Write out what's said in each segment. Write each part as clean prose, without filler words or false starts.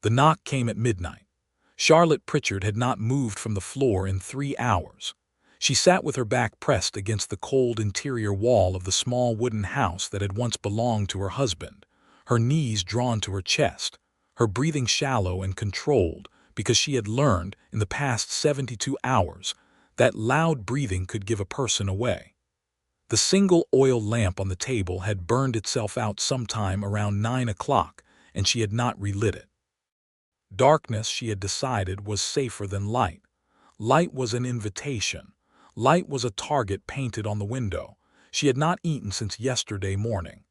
The knock came at midnight. Charlotte Pritchard had not moved from the floor in 3 hours. She sat with her back pressed against the cold interior wall of the small wooden house that had once belonged to her husband, her knees drawn to her chest, her breathing shallow and controlled because she had learned in the past 72 hours that loud breathing could give a person away. The single oil lamp on the table had burned itself out sometime around 9 o'clock, and she had not relit it. Darkness, she had decided, was safer than light. Light was an invitation. Light was a target painted on the window. She had not eaten since yesterday morning.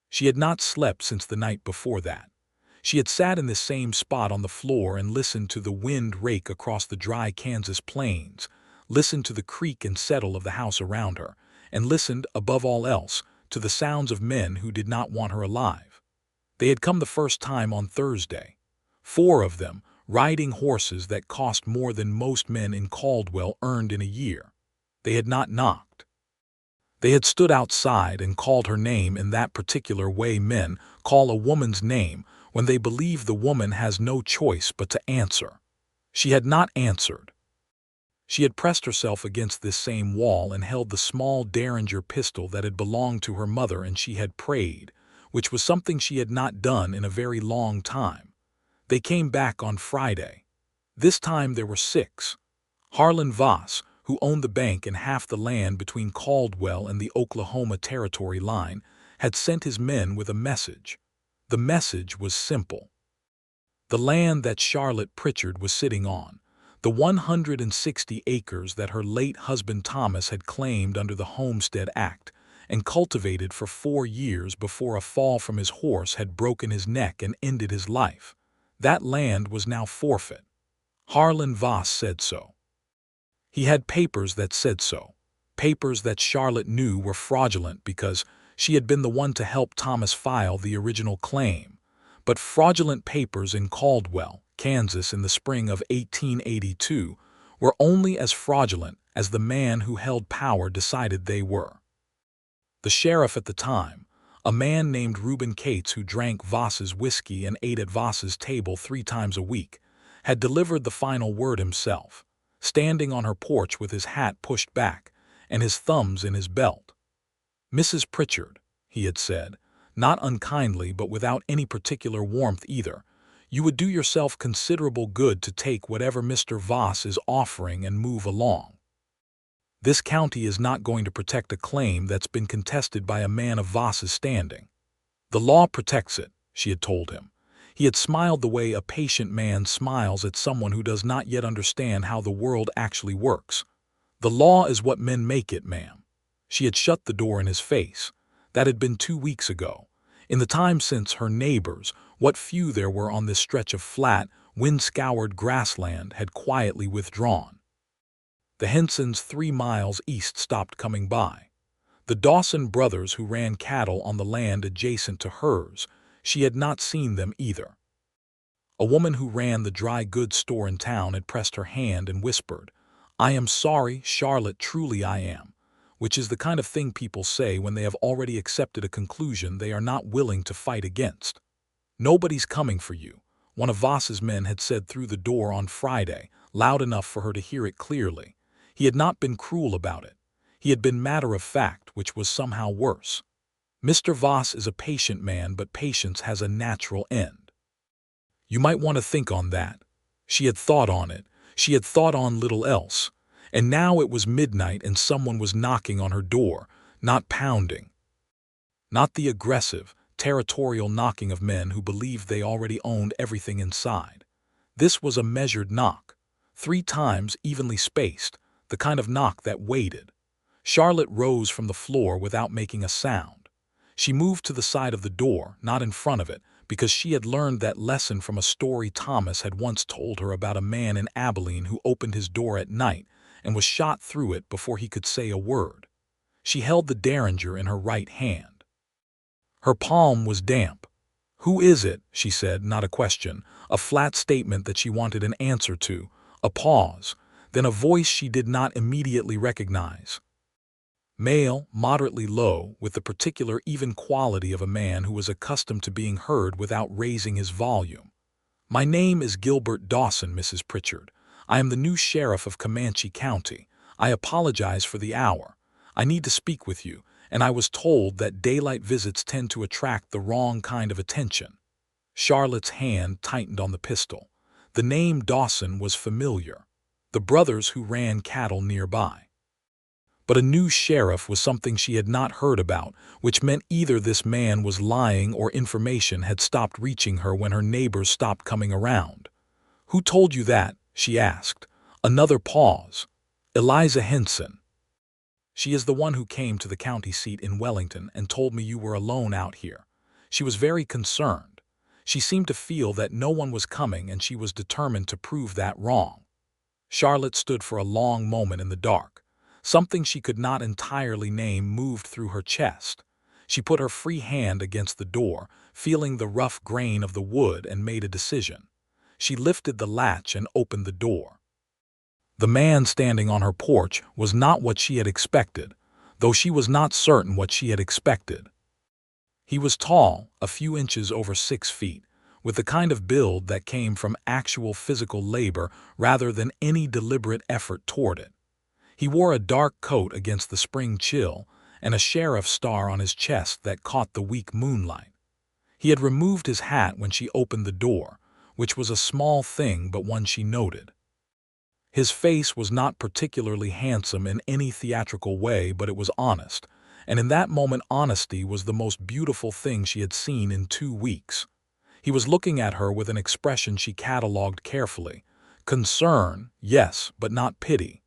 She had not slept since the night before that. She had sat in this same spot on the floor and listened to the wind rake across the dry Kansas plains, listened to the creak and settle of the house around her, and listened, above all else, to the sounds of men who did not want her alive. They had come the first time on Thursday. 4 of them, riding horses that cost more than most men in Caldwell earned in a year. They had not knocked. They had stood outside and called her name in that particular way men call a woman's name when they believe the woman has no choice but to answer. She had not answered. She had pressed herself against this same wall and held the small Derringer pistol that had belonged to her mother, and she had prayed, which was something she had not done in a very long time. They came back on Friday. This time there were 6. Harlan Voss, who owned the bank and half the land between Caldwell and the Oklahoma Territory line, had sent his men with a message. The message was simple. The land that Charlotte Pritchard was sitting on, the 160 acres that her late husband Thomas had claimed under the Homestead Act and cultivated for 4 years before a fall from his horse had broken his neck and ended his life, that land was now forfeit. Harlan Voss said so. He had papers that said so, papers that Charlotte knew were fraudulent because she had been the one to help Thomas file the original claim, but fraudulent papers in Caldwell, Kansas in the spring of 1882 were only as fraudulent as the man who held power decided they were. The sheriff at the time, a man named Reuben Cates who drank Voss's whiskey and ate at Voss's table 3 times a week, had delivered the final word himself, standing on her porch with his hat pushed back and his thumbs in his belt. "Mrs. Pritchard," he had said, not unkindly but without any particular warmth either, "you would do yourself considerable good to take whatever Mr. Voss is offering and move along. This county is not going to protect a claim that's been contested by a man of Voss's standing. The law protects it," she had told him. He had smiled the way a patient man smiles at someone who does not yet understand how the world actually works. "The law is what men make it, ma'am." She had shut the door in his face. That had been 2 weeks ago. In the time since, her neighbors, what few there were on this stretch of flat, wind-scoured grassland, had quietly withdrawn. The Hensons 3 miles east stopped coming by. The Dawson brothers who ran cattle on the land adjacent to hers, she had not seen them either. A woman who ran the dry goods store in town had pressed her hand and whispered, "I am sorry, Charlotte, truly I am," which is the kind of thing people say when they have already accepted a conclusion they are not willing to fight against. "Nobody's coming for you," one of Voss's men had said through the door on Friday, loud enough for her to hear it clearly. He had not been cruel about it. He had been matter-of-fact, which was somehow worse. Mr. Voss is a patient man, but patience has a natural end. You might want to think on that. She had thought on it. She had thought on little else. And now it was midnight and someone was knocking on her door, not pounding. Not the aggressive, territorial knocking of men who believed they already owned everything inside. This was a measured knock, 3 times evenly spaced, the kind of knock that waited. Charlotte rose from the floor without making a sound. She moved to the side of the door, not in front of it, because she had learned that lesson from a story Thomas had once told her about a man in Abilene who opened his door at night and was shot through it before he could say a word. She held the Derringer in her right hand. Her palm was damp. "Who is it?" she said, not a question, a flat statement that she wanted an answer to, a pause, then a voice she did not immediately recognize. Male, moderately low, with the particular even quality of a man who was accustomed to being heard without raising his volume. "My name is Gilbert Dawson, Mrs. Pritchard. I am the new sheriff of Comanche County. I apologize for the hour. I need to speak with you, and I was told that daylight visits tend to attract the wrong kind of attention." Charlotte's hand tightened on the pistol. The name Dawson was familiar. The brothers who ran cattle nearby. But a new sheriff was something she had not heard about, which meant either this man was lying or information had stopped reaching her when her neighbors stopped coming around. "Who told you that?" she asked. Another pause. "Eliza Henson. She is the one who came to the county seat in Wellington and told me you were alone out here. She was very concerned. She seemed to feel that no one was coming and she was determined to prove that wrong." Charlotte stood for a long moment in the dark. Something she could not entirely name moved through her chest. She put her free hand against the door, feeling the rough grain of the wood, and made a decision. She lifted the latch and opened the door. The man standing on her porch was not what she had expected, though she was not certain what she had expected. He was tall, a few inches over 6 feet, with the kind of build that came from actual physical labor rather than any deliberate effort toward it. He wore a dark coat against the spring chill and a sheriff's star on his chest that caught the weak moonlight. He had removed his hat when she opened the door, which was a small thing but one she noted. His face was not particularly handsome in any theatrical way, but it was honest, and in that moment honesty was the most beautiful thing she had seen in 2 weeks. He was looking at her with an expression she catalogued carefully. Concern, yes, but not pity.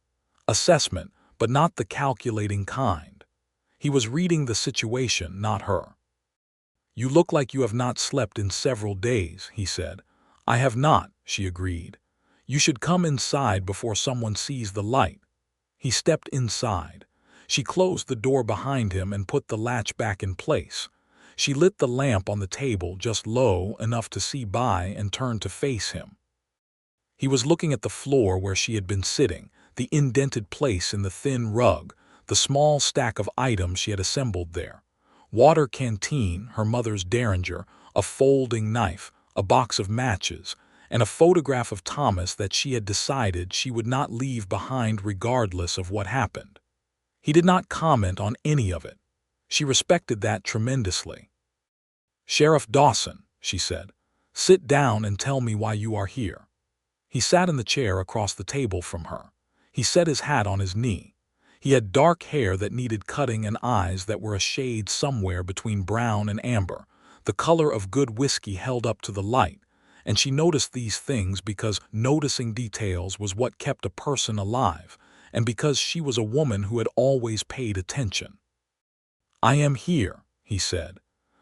Assessment, but not the calculating kind. He was reading the situation, not her. "You look like you have not slept in several days," he said. "I have not," she agreed. "You should come inside before someone sees the light." He stepped inside. She closed the door behind him and put the latch back in place. She lit the lamp on the table just low enough to see by and turned to face him. He was looking at the floor where she had been sitting, the indented place in the thin rug, the small stack of items she had assembled there. Water canteen, her mother's derringer, a folding knife, a box of matches, and a photograph of Thomas that she had decided she would not leave behind regardless of what happened. He did not comment on any of it. She respected that tremendously. "Sheriff Dawson," she said, "sit down and tell me why you are here." He sat in the chair across the table from her. He set his hat on his knee. He had dark hair that needed cutting and eyes that were a shade somewhere between brown and amber, the color of good whiskey held up to the light, and she noticed these things because noticing details was what kept a person alive, and because she was a woman who had always paid attention. "I am here," he said,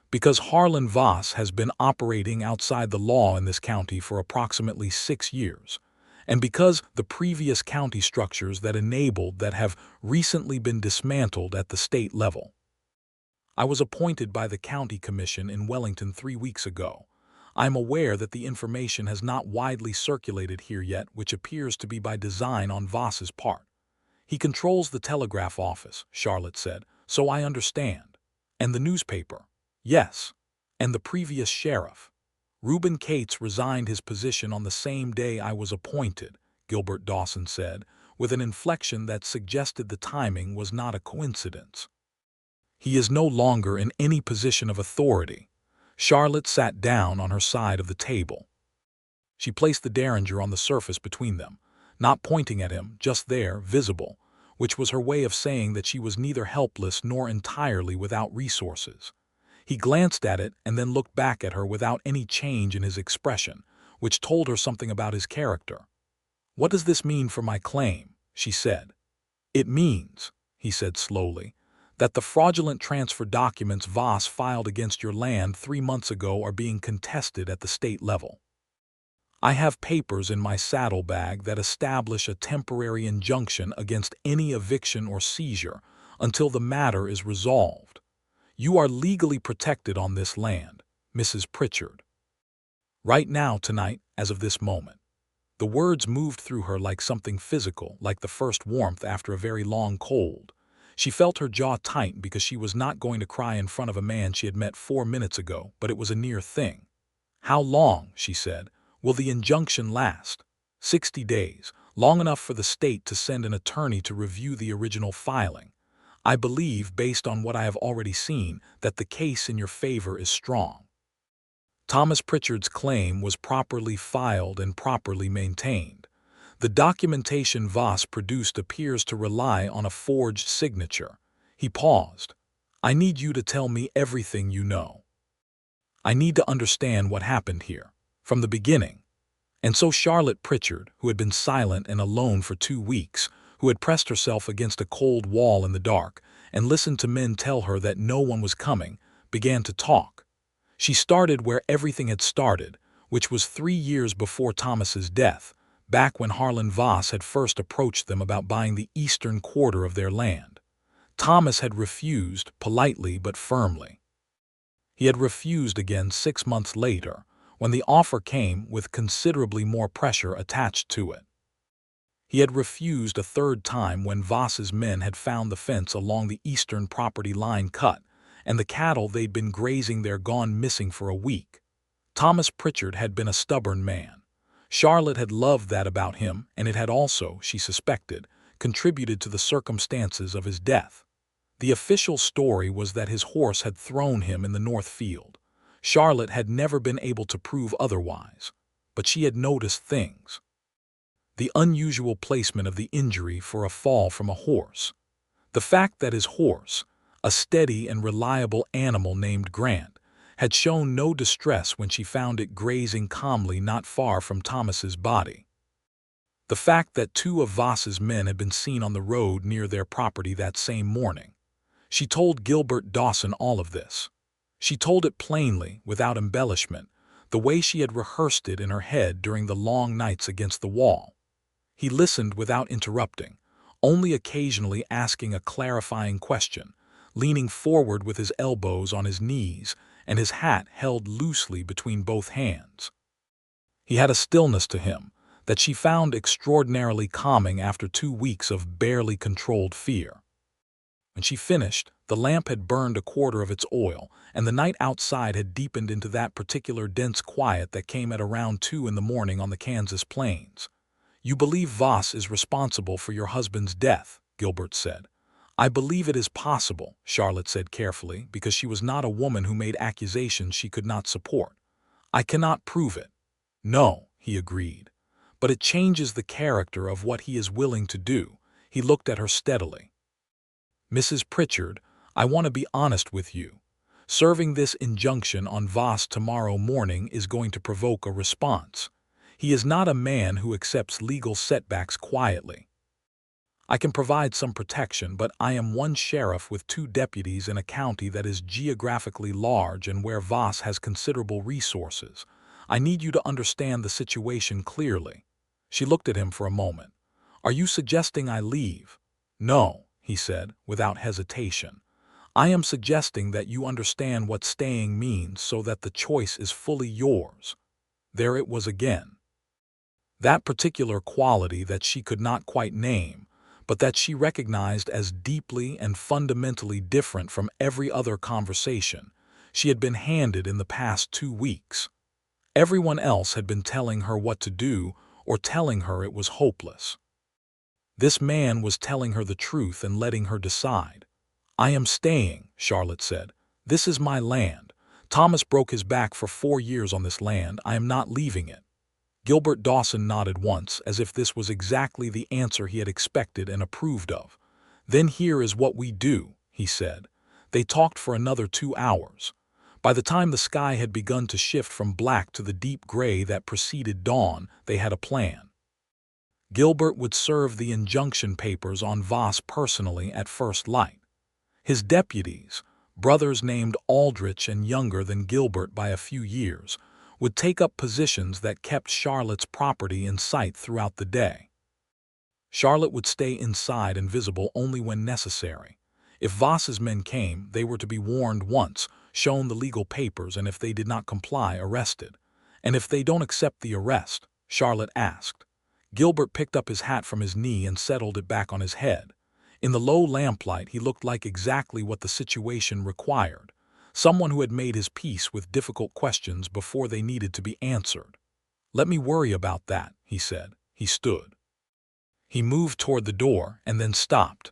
"because Harlan Voss has been operating outside the law in this county for approximately 6 years. And because the previous county structures that enabled that have recently been dismantled at the state level. I was appointed by the county commission in Wellington 3 weeks ago. I am aware that the information has not widely circulated here yet, which appears to be by design on Voss's part. He controls the telegraph office," Charlotte said, "so I understand. And the newspaper. Yes. And the previous sheriff. Reuben Cates resigned his position on the same day I was appointed," Gilbert Dawson said, with an inflection that suggested the timing was not a coincidence. "He is no longer in any position of authority." Charlotte sat down on her side of the table. She placed the derringer on the surface between them, not pointing at him, just there, visible, which was her way of saying that she was neither helpless nor entirely without resources. He glanced at it and then looked back at her without any change in his expression, which told her something about his character. "What does this mean for my claim?" she said. "It means," he said slowly, "that the fraudulent transfer documents Voss filed against your land 3 months ago are being contested at the state level. I have papers in my saddlebag that establish a temporary injunction against any eviction or seizure until the matter is resolved. You are legally protected on this land, Mrs. Pritchard. Right now, tonight, as of this moment." The words moved through her like something physical, like the first warmth after a very long cold. She felt her jaw tighten because she was not going to cry in front of a man she had met 4 minutes ago, but it was a near thing. "How long?" she said. Will the injunction last? 60 days, long enough for the state to send an attorney to review the original filing. I believe, based on what I have already seen, that the case in your favor is strong. Thomas Pritchard's claim was properly filed and properly maintained. The documentation Voss produced appears to rely on a forged signature. He paused. I need you to tell me everything you know. I need to understand what happened here, from the beginning. And so Charlotte Pritchard, who had been silent and alone for 2 weeks, who had pressed herself against a cold wall in the dark and listened to men tell her that no one was coming, began to talk. She started where everything had started, which was 3 years before Thomas's death, back when Harlan Voss had first approached them about buying the eastern quarter of their land. Thomas had refused, politely but firmly. He had refused again 6 months later, when the offer came with considerably more pressure attached to it. He had refused a third time when Voss's men had found the fence along the eastern property line cut, and the cattle they'd been grazing there gone missing for a week. Thomas Pritchard had been a stubborn man. Charlotte had loved that about him, and it had also, she suspected, contributed to the circumstances of his death. The official story was that his horse had thrown him in the north field. Charlotte had never been able to prove otherwise, but she had noticed things. The unusual placement of the injury for a fall from a horse. The fact that his horse, a steady and reliable animal named Grant, had shown no distress when she found it grazing calmly not far from Thomas's body. The fact that 2 of Voss's men had been seen on the road near their property that same morning. She told Gilbert Dawson all of this. She told it plainly, without embellishment, the way she had rehearsed it in her head during the long nights against the wall. He listened without interrupting, only occasionally asking a clarifying question, leaning forward with his elbows on his knees and his hat held loosely between both hands. He had a stillness to him that she found extraordinarily calming after 2 weeks of barely controlled fear. When she finished, the lamp had burned a quarter of its oil, and the night outside had deepened into that particular dense quiet that came at around 2 in the morning on the Kansas plains. You believe Voss is responsible for your husband's death, Gilbert said. I believe it is possible, Charlotte said carefully, because she was not a woman who made accusations she could not support. I cannot prove it. No, he agreed. But it changes the character of what he is willing to do. He looked at her steadily. Mrs. Pritchard, I want to be honest with you. Serving this injunction on Voss tomorrow morning is going to provoke a response. He is not a man who accepts legal setbacks quietly. I can provide some protection, but I am one sheriff with 2 deputies in a county that is geographically large and where Voss has considerable resources. I need you to understand the situation clearly. She looked at him for a moment. Are you suggesting I leave? No, he said, without hesitation. I am suggesting that you understand what staying means so that the choice is fully yours. There it was again. That particular quality that she could not quite name, but that she recognized as deeply and fundamentally different from every other conversation she had been handed in the past 2 weeks. Everyone else had been telling her what to do or telling her it was hopeless. This man was telling her the truth and letting her decide. I am staying, Charlotte said. This is my land. Thomas broke his back for 4 years on this land. I am not leaving it. Gilbert Dawson nodded once, as if this was exactly the answer he had expected and approved of. Then here is what we do, he said. They talked for another 2 hours. By the time the sky had begun to shift from black to the deep gray that preceded dawn, they had a plan. Gilbert would serve the injunction papers on Voss personally at first light. His deputies, brothers named Aldrich and younger than Gilbert by a few years, would take up positions that kept Charlotte's property in sight throughout the day. Charlotte would stay inside and visible only when necessary. If Voss's men came, they were to be warned once, shown the legal papers, and if they did not comply, arrested. And if they don't accept the arrest, Charlotte asked. Gilbert picked up his hat from his knee and settled it back on his head. In the low lamplight, he looked like exactly what the situation required. Someone who had made his peace with difficult questions before they needed to be answered. "Let me worry about that," he said. He stood. He moved toward the door and then stopped.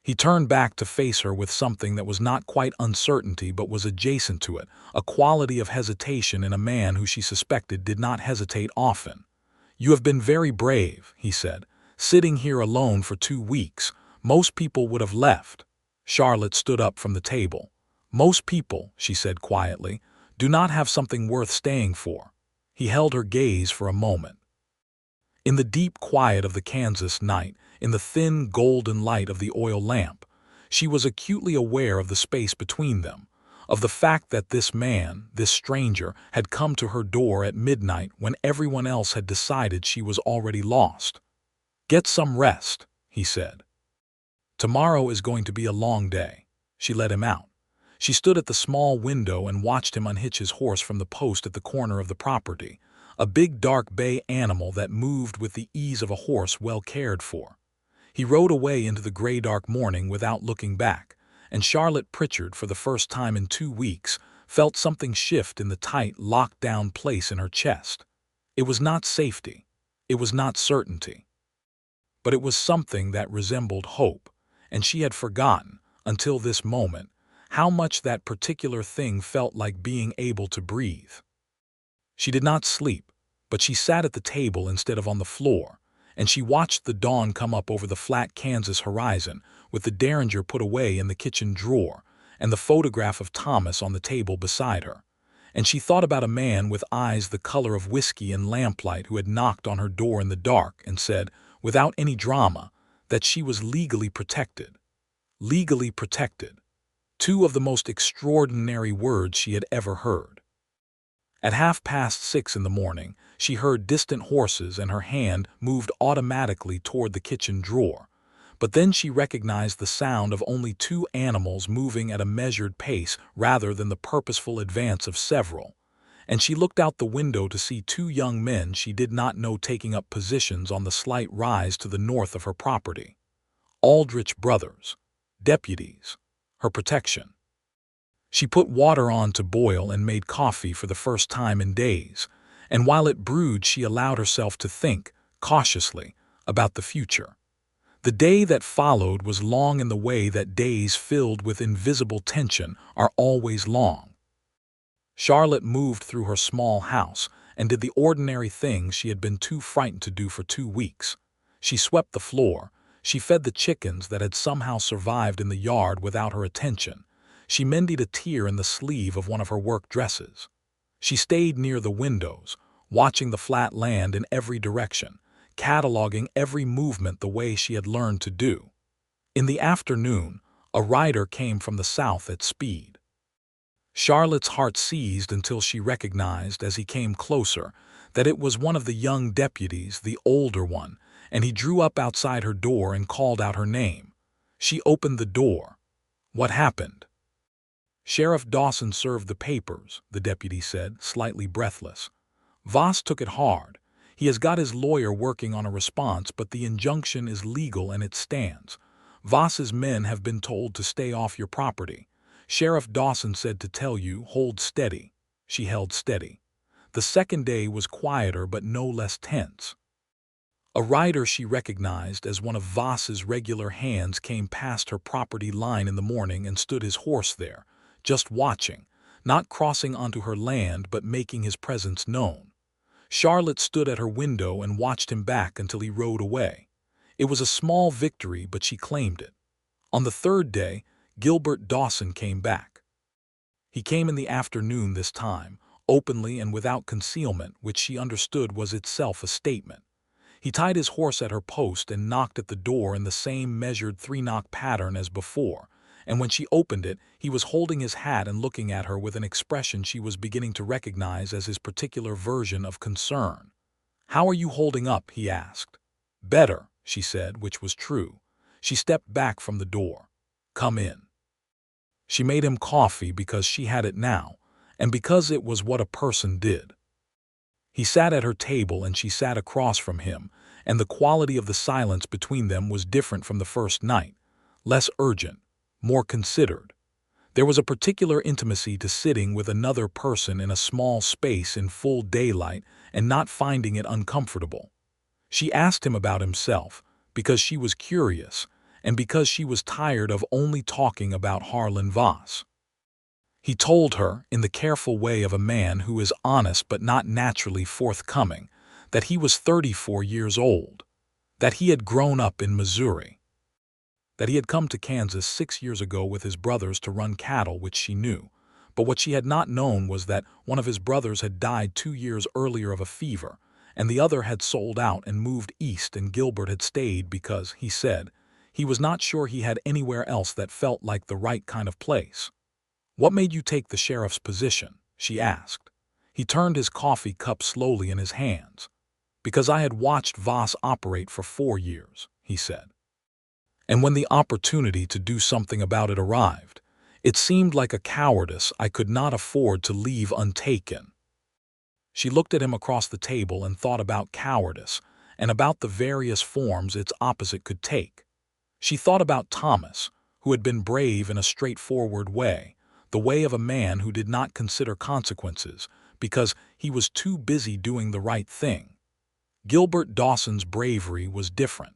He turned back to face her with something that was not quite uncertainty but was adjacent to it, a quality of hesitation in a man who she suspected did not hesitate often. "You have been very brave," he said. "Sitting here alone for 2 weeks. Most people would have left." Charlotte stood up from the table. "Most people," she said quietly, "do not have something worth staying for." He held her gaze for a moment. In the deep quiet of the Kansas night, in the thin golden light of the oil lamp, she was acutely aware of the space between them, of the fact that this man, this stranger, had come to her door at midnight when everyone else had decided she was already lost. "Get some rest," he said. "Tomorrow is going to be a long day." She let him out. She stood at the small window and watched him unhitch his horse from the post at the corner of the property, a big dark bay animal that moved with the ease of a horse well cared for. He rode away into the gray-dark morning without looking back, and Charlotte Pritchard, for the first time in 2 weeks, felt something shift in the tight, locked-down place in her chest. It was not safety. It was not certainty. But it was something that resembled hope, and she had forgotten, until this moment, how much that particular thing felt like being able to breathe. She did not sleep, but she sat at the table instead of on the floor, and she watched the dawn come up over the flat Kansas horizon, with the derringer put away in the kitchen drawer, and the photograph of Thomas on the table beside her. And she thought about a man with eyes the color of whiskey in lamplight who had knocked on her door in the dark and said, without any drama, that she was legally protected. Legally protected. 2 of the most extraordinary words she had ever heard. At 6:30 in the morning, she heard distant horses and her hand moved automatically toward the kitchen drawer. But then she recognized the sound of only 2 animals moving at a measured pace rather than the purposeful advance of several. And she looked out the window to see 2 young men she did not know taking up positions on the slight rise to the north of her property. Aldrich brothers. Deputies. Her protection. She put water on to boil and made coffee for the first time in days, and while it brewed she allowed herself to think, cautiously, about the future. The day that followed was long in the way that days filled with invisible tension are always long. Charlotte moved through her small house and did the ordinary things she had been too frightened to do for 2 weeks. She swept the floor. She fed the chickens that had somehow survived in the yard without her attention. She mended a tear in the sleeve of one of her work dresses. She stayed near the windows, watching the flat land in every direction, cataloging every movement the way she had learned to do. In the afternoon, a rider came from the south at speed. Charlotte's heart seized until she recognized, as he came closer, that it was one of the young deputies, the older one, and he drew up outside her door and called out her name. She opened the door. "What happened?" "Sheriff Dawson served the papers," the deputy said, slightly breathless. "Voss took it hard. He has got his lawyer working on a response, but the injunction is legal and it stands. Voss's men have been told to stay off your property. Sheriff Dawson said to tell you, hold steady." She held steady. The second day was quieter but no less tense. A rider she recognized as one of Voss's regular hands came past her property line in the morning and stood his horse there, just watching, not crossing onto her land but making his presence known. Charlotte stood at her window and watched him back until he rode away. It was a small victory, but she claimed it. On the 3rd day, Gilbert Dawson came back. He came in the afternoon this time, openly and without concealment, which she understood was itself a statement. He tied his horse at her post and knocked at the door in the same measured 3-knock pattern as before, and when she opened it, he was holding his hat and looking at her with an expression she was beginning to recognize as his particular version of concern. "How are you holding up?" he asked. "Better," she said, which was true. She stepped back from the door. "Come in." She made him coffee because she had it now, and because it was what a person did. He sat at her table and she sat across from him, and the quality of the silence between them was different from the first night, less urgent, more considered. There was a particular intimacy to sitting with another person in a small space in full daylight and not finding it uncomfortable. She asked him about himself, because she was curious, and because she was tired of only talking about Harlan Voss. He told her, in the careful way of a man who is honest but not naturally forthcoming, that he was 34 years old, that he had grown up in Missouri, that he had come to Kansas 6 years ago with his brothers to run cattle, which she knew, but what she had not known was that one of his brothers had died 2 years earlier of a fever, and the other had sold out and moved east, and Gilbert had stayed because, he said, he was not sure he had anywhere else that felt like the right kind of place. "What made you take the sheriff's position?" she asked. He turned his coffee cup slowly in his hands. "Because I had watched Voss operate for 4 years," he said. "And when the opportunity to do something about it arrived, it seemed like a cowardice I could not afford to leave untaken." She looked at him across the table and thought about cowardice and about the various forms its opposite could take. She thought about Thomas, who had been brave in a straightforward way, the way of a man who did not consider consequences because he was too busy doing the right thing. Gilbert Dawson's bravery was different.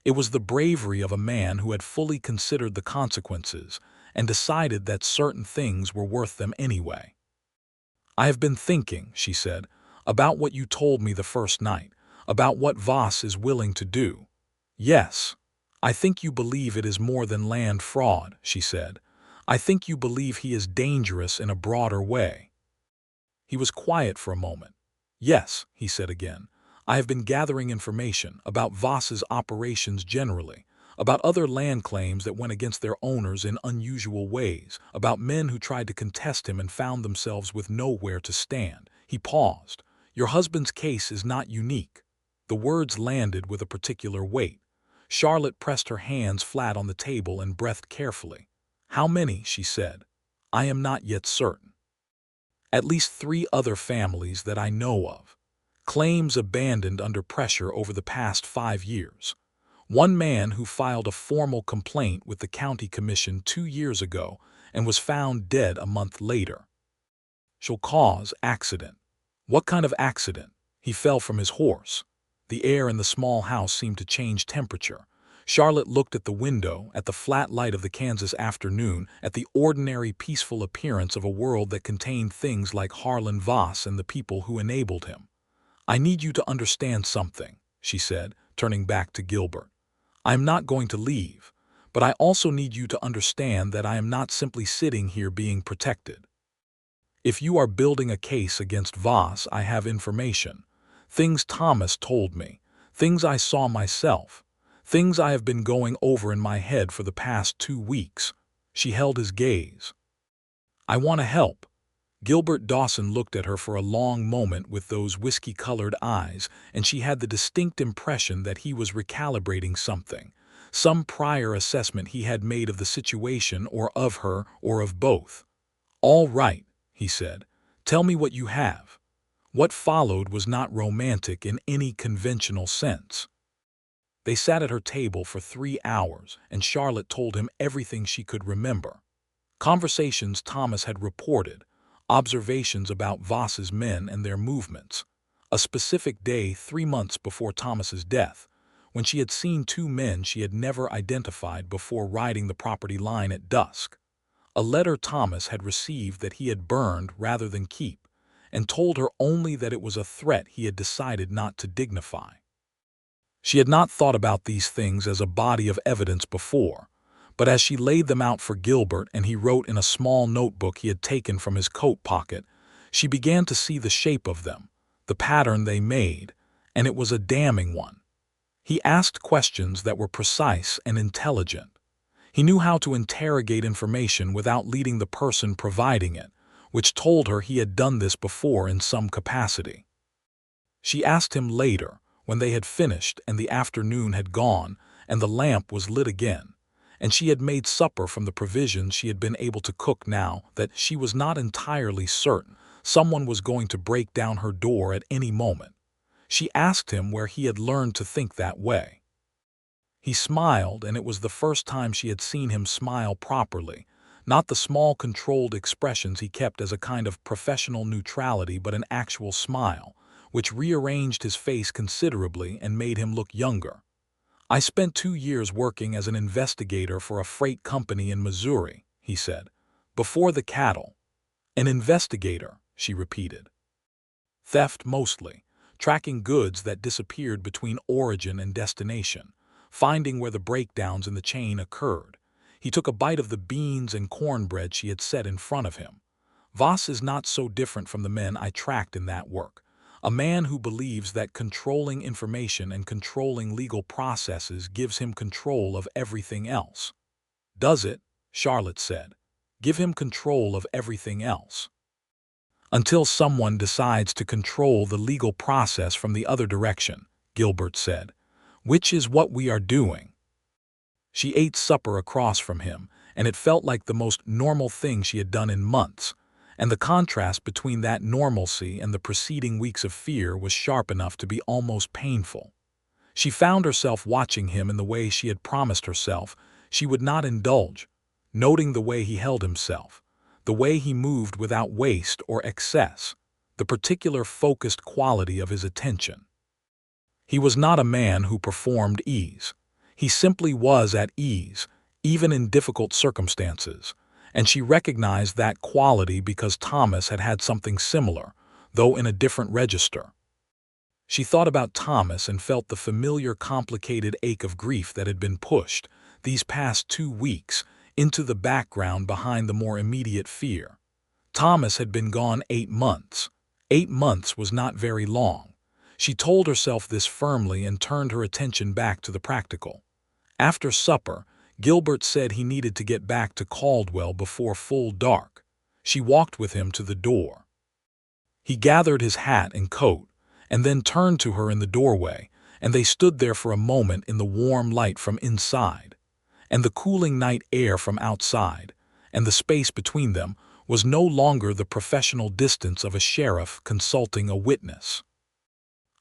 It was the bravery of a man who had fully considered the consequences and decided that certain things were worth them anyway. "I have been thinking," she said, "about what you told me the first night, about what Voss is willing to do." "Yes, I think you believe it is more than land fraud," she said. "I think you believe he is dangerous in a broader way." He was quiet for a moment. "Yes," he said again, "I have been gathering information about Voss's operations generally, about other land claims that went against their owners in unusual ways, about men who tried to contest him and found themselves with nowhere to stand." He paused. "Your husband's case is not unique." The words landed with a particular weight. Charlotte pressed her hands flat on the table and breathed carefully. "How many?" she said. "I am not yet certain." "At least 3 other families that I know of. Claims abandoned under pressure over the past 5 years. One man who filed a formal complaint with the county commission 2 years ago and was found dead a month later. She'll cause accident." "What kind of accident?" He fell from his horse. The air in the small house seemed to change temperature. Charlotte looked at the window, at the flat light of the Kansas afternoon, at the ordinary peaceful appearance of a world that contained things like Harlan Voss and the people who enabled him. "I need you to understand something," she said, turning back to Gilbert. "I am not going to leave, but I also need you to understand that I am not simply sitting here being protected. If you are building a case against Voss, I have information. Things Thomas told me, things I saw myself, things I have been going over in my head for the past 2 weeks. She held his gaze. "I want to help." Gilbert Dawson looked at her for a long moment with those whiskey-colored eyes, and she had the distinct impression that he was recalibrating something, some prior assessment he had made of the situation or of her or of both. "All right," he said. "Tell me what you have." What followed was not romantic in any conventional sense. They sat at her table for 3 hours, and Charlotte told him everything she could remember. Conversations Thomas had reported, observations about Voss's men and their movements, a specific day 3 months before Thomas's death, when she had seen 2 men she had never identified before riding the property line at dusk, a letter Thomas had received that he had burned rather than keep, and told her only that it was a threat he had decided not to dignify. She had not thought about these things as a body of evidence before, but as she laid them out for Gilbert and he wrote in a small notebook he had taken from his coat pocket, she began to see the shape of them, the pattern they made, and it was a damning one. He asked questions that were precise and intelligent. He knew how to interrogate information without leading the person providing it, which told her he had done this before in some capacity. She asked him later, when they had finished and the afternoon had gone and the lamp was lit again, and she had made supper from the provisions she had been able to cook now that she was not entirely certain someone was going to break down her door at any moment. She asked him where he had learned to think that way. He smiled, and it was the first time she had seen him smile properly, not the small controlled expressions he kept as a kind of professional neutrality, but an actual smile, which rearranged his face considerably and made him look younger. "I spent 2 years working as an investigator for a freight company in Missouri," he said, "before the cattle." "An investigator," she repeated. "Theft mostly, tracking goods that disappeared between origin and destination, finding where the breakdowns in the chain occurred." He took a bite of the beans and cornbread she had set in front of him. "Voss is not so different from the men I tracked in that work. A man who believes that controlling information and controlling legal processes gives him control of everything else." "Does it?" Charlotte said. "Give him control of everything else?" "Until someone decides to control the legal process from the other direction," Gilbert said, "which is what we are doing." She ate supper across from him, and it felt like the most normal thing she had done in months, and the contrast between that normalcy and the preceding weeks of fear was sharp enough to be almost painful. She found herself watching him in the way she had promised herself she would not indulge, noting the way he held himself, the way he moved without waste or excess, the particular focused quality of his attention. He was not a man who performed ease. He simply was at ease, even in difficult circumstances, and she recognized that quality because Thomas had had something similar, though in a different register. She thought about Thomas and felt the familiar complicated ache of grief that had been pushed, these past 2 weeks, into the background behind the more immediate fear. Thomas had been gone 8 months. 8 months was not very long. She told herself this firmly and turned her attention back to the practical. After supper, Gilbert said he needed to get back to Caldwell before full dark. She walked with him to the door. He gathered his hat and coat, and then turned to her in the doorway, and they stood there for a moment in the warm light from inside, and the cooling night air from outside, and the space between them was no longer the professional distance of a sheriff consulting a witness.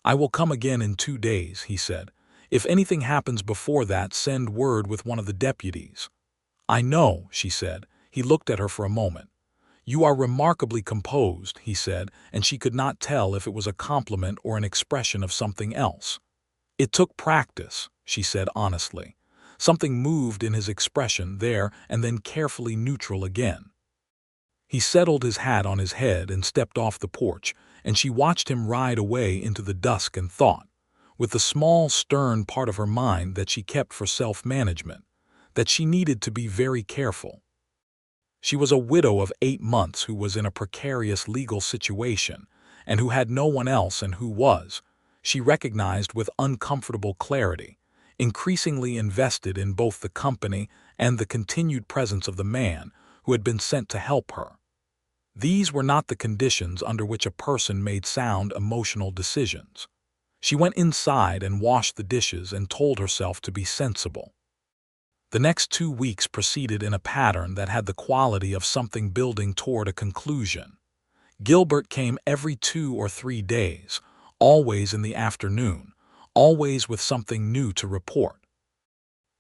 "I will come again in 2 days," he said. "If anything happens before that, send word with one of the deputies." "I know," she said. He looked at her for a moment. "You are remarkably composed," he said, and she could not tell if it was a compliment or an expression of something else. "It took practice," she said honestly. Something moved in his expression there and then carefully neutral again. He settled his hat on his head and stepped off the porch, and she watched him ride away into the dusk and thought, with the small, stern part of her mind that she kept for self-management, that she needed to be very careful. She was a widow of 8 months who was in a precarious legal situation, and who had no one else and who was, she recognized with uncomfortable clarity, increasingly invested in both the company and the continued presence of the man who had been sent to help her. These were not the conditions under which a person made sound emotional decisions. She went inside and washed the dishes and told herself to be sensible. The next 2 weeks proceeded in a pattern that had the quality of something building toward a conclusion. Gilbert came every 2 or 3 days, always in the afternoon, always with something new to report.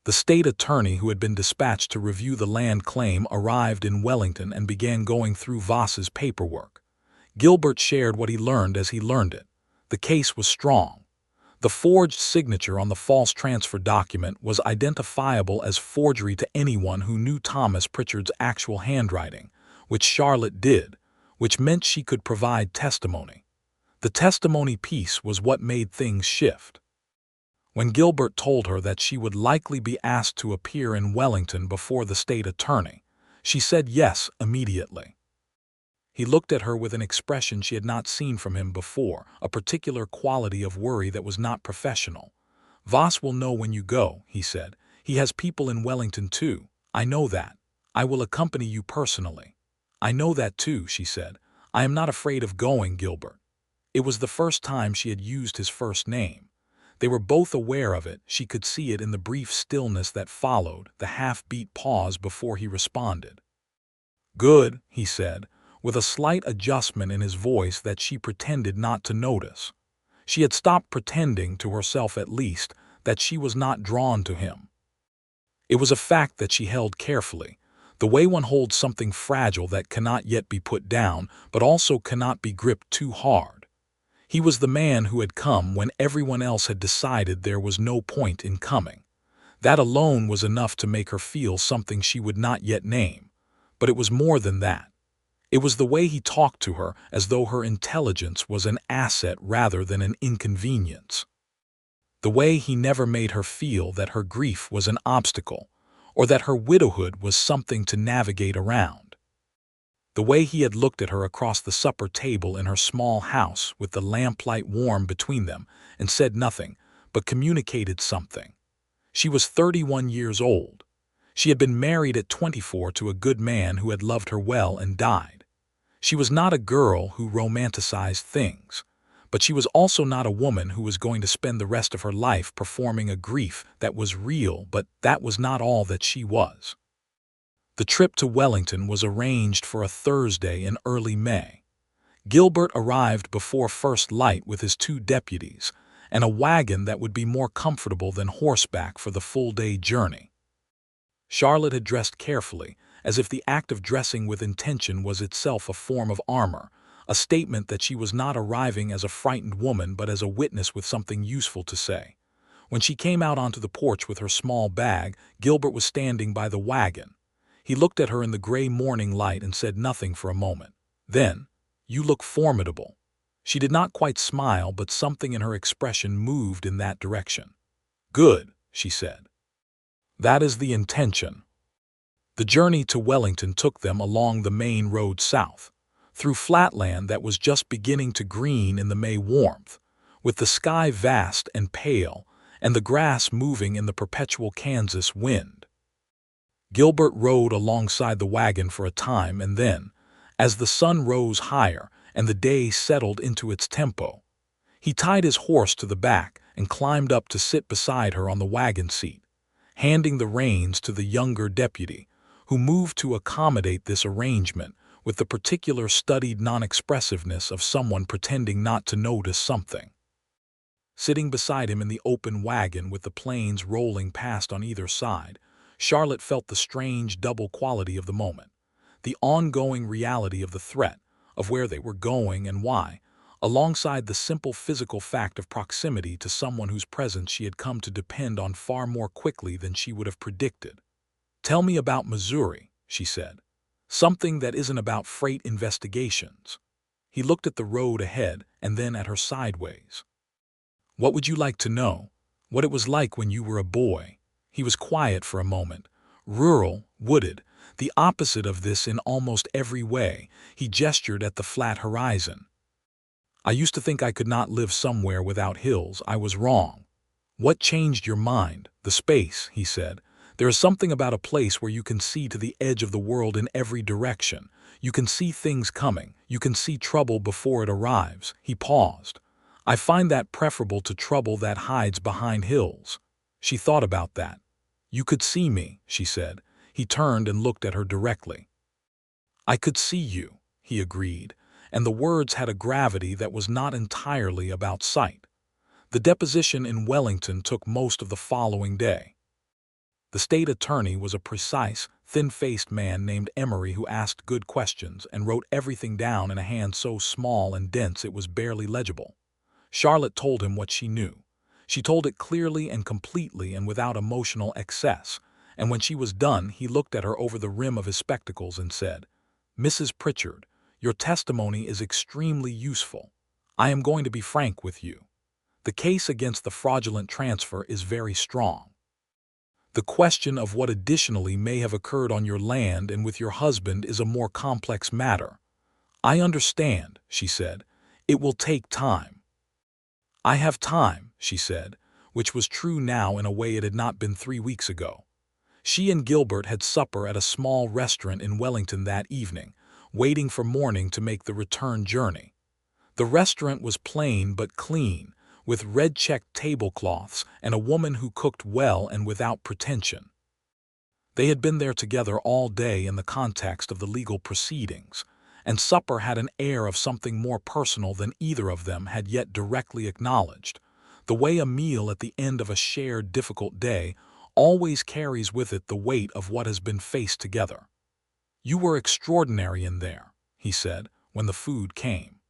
The state attorney who had been dispatched to review the land claim arrived in Wellington and began going through Voss's paperwork. Gilbert shared what he learned as he learned it. The case was strong. The forged signature on the false transfer document was identifiable as forgery to anyone who knew Thomas Pritchard's actual handwriting, which Charlotte did, which meant she could provide testimony. The testimony piece was what made things shift. When Gilbert told her that she would likely be asked to appear in Wellington before the state attorney, she said yes immediately. He looked at her with an expression she had not seen from him before, a particular quality of worry that was not professional. "Voss will know when you go," he said. "He has people in Wellington too. I know that. I will accompany you personally." "I know that too," she said. "I am not afraid of going, Gilbert." It was the first time she had used his first name. They were both aware of it. She could see it in the brief stillness that followed, the half-beat pause before he responded. "Good," he said, with a slight adjustment in his voice that she pretended not to notice. She had stopped pretending, to herself at least, that she was not drawn to him. It was a fact that she held carefully. The way one holds something fragile that cannot yet be put down, but also cannot be gripped too hard. He was the man who had come when everyone else had decided there was no point in coming. That alone was enough to make her feel something she would not yet name. But it was more than that. It was the way he talked to her as though her intelligence was an asset rather than an inconvenience. The way he never made her feel that her grief was an obstacle, or that her widowhood was something to navigate around. The way he had looked at her across the supper table in her small house with the lamplight warm between them and said nothing, but communicated something. She was 31 years old. She had been married at 24 to a good man who had loved her well and died. She was not a girl who romanticized things, but she was also not a woman who was going to spend the rest of her life performing a grief that was real, but that was not all that she was. The trip to Wellington was arranged for a Thursday in early May. Gilbert arrived before first light with his 2 deputies and a wagon that would be more comfortable than horseback for the full-day journey. Charlotte had dressed carefully, as if the act of dressing with intention was itself a form of armor, a statement that she was not arriving as a frightened woman but as a witness with something useful to say. When she came out onto the porch with her small bag, Gilbert was standing by the wagon. He looked at her in the gray morning light and said nothing for a moment. Then, "You look formidable." She did not quite smile, but something in her expression moved in that direction. "Good," she said. "That is the intention." The journey to Wellington took them along the main road south, through flatland that was just beginning to green in the May warmth, with the sky vast and pale and the grass moving in the perpetual Kansas wind. Gilbert rode alongside the wagon for a time, and then, as the sun rose higher and the day settled into its tempo, he tied his horse to the back and climbed up to sit beside her on the wagon seat, handing the reins to the younger deputy, who moved to accommodate this arrangement with the particular studied non-expressiveness of someone pretending not to notice something. Sitting beside him in the open wagon with the plains rolling past on either side, Charlotte felt the strange double quality of the moment, the ongoing reality of the threat, of where they were going and why, alongside the simple physical fact of proximity to someone whose presence she had come to depend on far more quickly than she would have predicted. "Tell me about Missouri," she said. "Something that isn't about freight investigations." He looked at the road ahead and then at her sideways. "What would you like to know? What it was like when you were a boy?" He was quiet for a moment. Rural, wooded, the opposite of this in almost every way. He gestured at the flat horizon. "I used to think I could not live somewhere without hills. I was wrong." "What changed your mind?" "The space," he said. "There is something about a place where you can see to the edge of the world in every direction. You can see things coming. You can see trouble before it arrives." He paused. "I find that preferable to trouble that hides behind hills." She thought about that. "You could see me," she said. He turned and looked at her directly. "I could see you," he agreed, and the words had a gravity that was not entirely about sight. The deposition in Wellington took most of the following day. The state attorney was a precise, thin-faced man named Emery who asked good questions and wrote everything down in a hand so small and dense it was barely legible. Charlotte told him what she knew. She told it clearly and completely and without emotional excess, and when she was done he looked at her over the rim of his spectacles and said, "Mrs. Pritchard, your testimony is extremely useful. I am going to be frank with you. The case against the fraudulent transfer is very strong. The question of what additionally may have occurred on your land and with your husband is a more complex matter." "I understand," she said. "It will take time." "I have time," she said, which was true now in a way it had not been 3 weeks ago. She and Gilbert had supper at a small restaurant in Wellington that evening, waiting for morning to make the return journey. The restaurant was plain but clean, with red-checked tablecloths and a woman who cooked well and without pretension. They had been there together all day in the context of the legal proceedings, and supper had an air of something more personal than either of them had yet directly acknowledged, the way a meal at the end of a shared difficult day always carries with it the weight of what has been faced together. "You were extraordinary in there," he said, when the food came.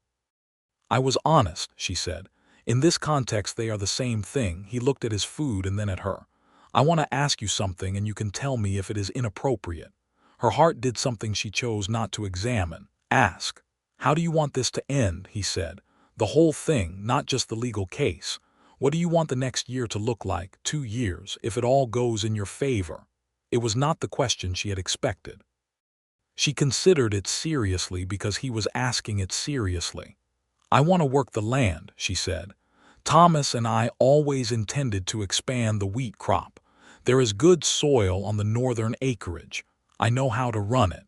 "I was honest," she said. "In this context they are the same thing." He looked at his food and then at her. "I want to ask you something and you can tell me if it is inappropriate." Her heart did something she chose not to examine. "Ask." "How do you want this to end?" he said. "The whole thing, not just the legal case. What do you want the next year to look like, 2 years, if it all goes in your favor?" It was not the question she had expected. She considered it seriously because he was asking it seriously. "I want to work the land," she said. "Thomas and I always intended to expand the wheat crop. There is good soil on the northern acreage. I know how to run it.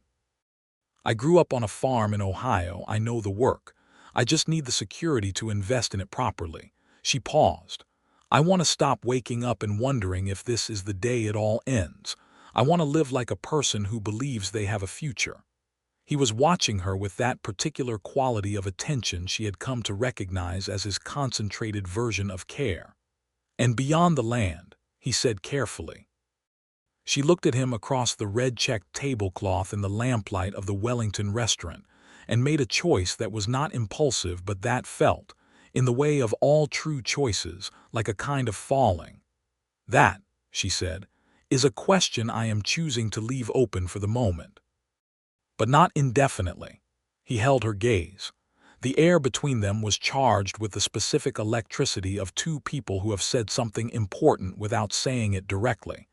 I grew up on a farm in Ohio. I know the work. I just need the security to invest in it properly." She paused. "I want to stop waking up and wondering if this is the day it all ends. I want to live like a person who believes they have a future." He was watching her with that particular quality of attention she had come to recognize as his concentrated version of care. "And beyond the land," he said carefully. She looked at him across the red-checked tablecloth in the lamplight of the Wellington restaurant and made a choice that was not impulsive but that felt, in the way of all true choices, like a kind of falling. "That," she said, "is a question I am choosing to leave open for the moment. But not indefinitely." He held her gaze. The air between them was charged with the specific electricity of two people who have said something important without saying it directly.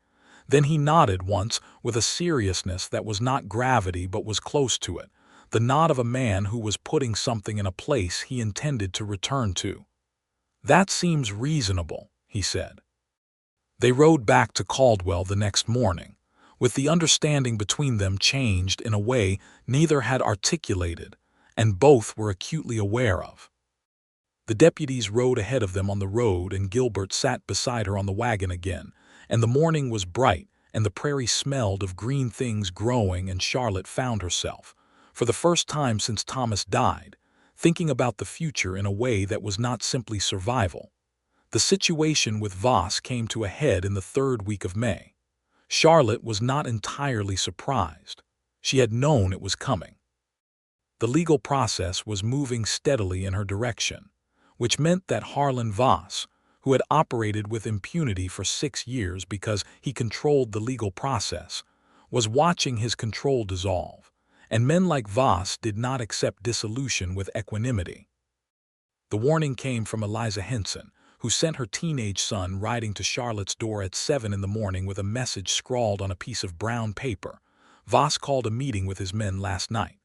Then he nodded once with a seriousness that was not gravity but was close to it, the nod of a man who was putting something in a place he intended to return to. "That seems reasonable," he said. They rode back to Caldwell the next morning, with the understanding between them changed in a way neither had articulated, and both were acutely aware of. The deputies rode ahead of them on the road and Gilbert sat beside her on the wagon again, and the morning was bright and the prairie smelled of green things growing, and Charlotte found herself, for the first time since Thomas died, thinking about the future in a way that was not simply survival. The situation with Voss came to a head in the 3rd week of May. Charlotte was not entirely surprised. She had known it was coming. The legal process was moving steadily in her direction, which meant that Harlan Voss, who had operated with impunity for 6 years because he controlled the legal process, was watching his control dissolve, and men like Voss did not accept dissolution with equanimity. The warning came from Eliza Henson, who sent her teenage son riding to Charlotte's door at 7 in the morning with a message scrawled on a piece of brown paper. "Voss called a meeting with his men last night.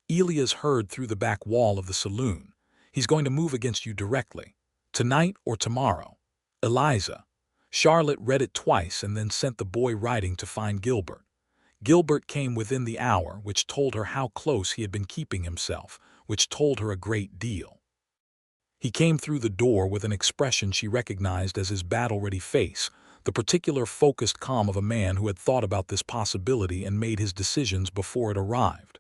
Elia's heard through the back wall of the saloon. He's going to move against you directly, tonight or tomorrow. Eliza." Charlotte read it twice and then sent the boy riding to find Gilbert. Gilbert came within the hour, which told her how close he had been keeping himself, which told her a great deal. He came through the door with an expression she recognized as his battle-ready face, the particular focused calm of a man who had thought about this possibility and made his decisions before it arrived.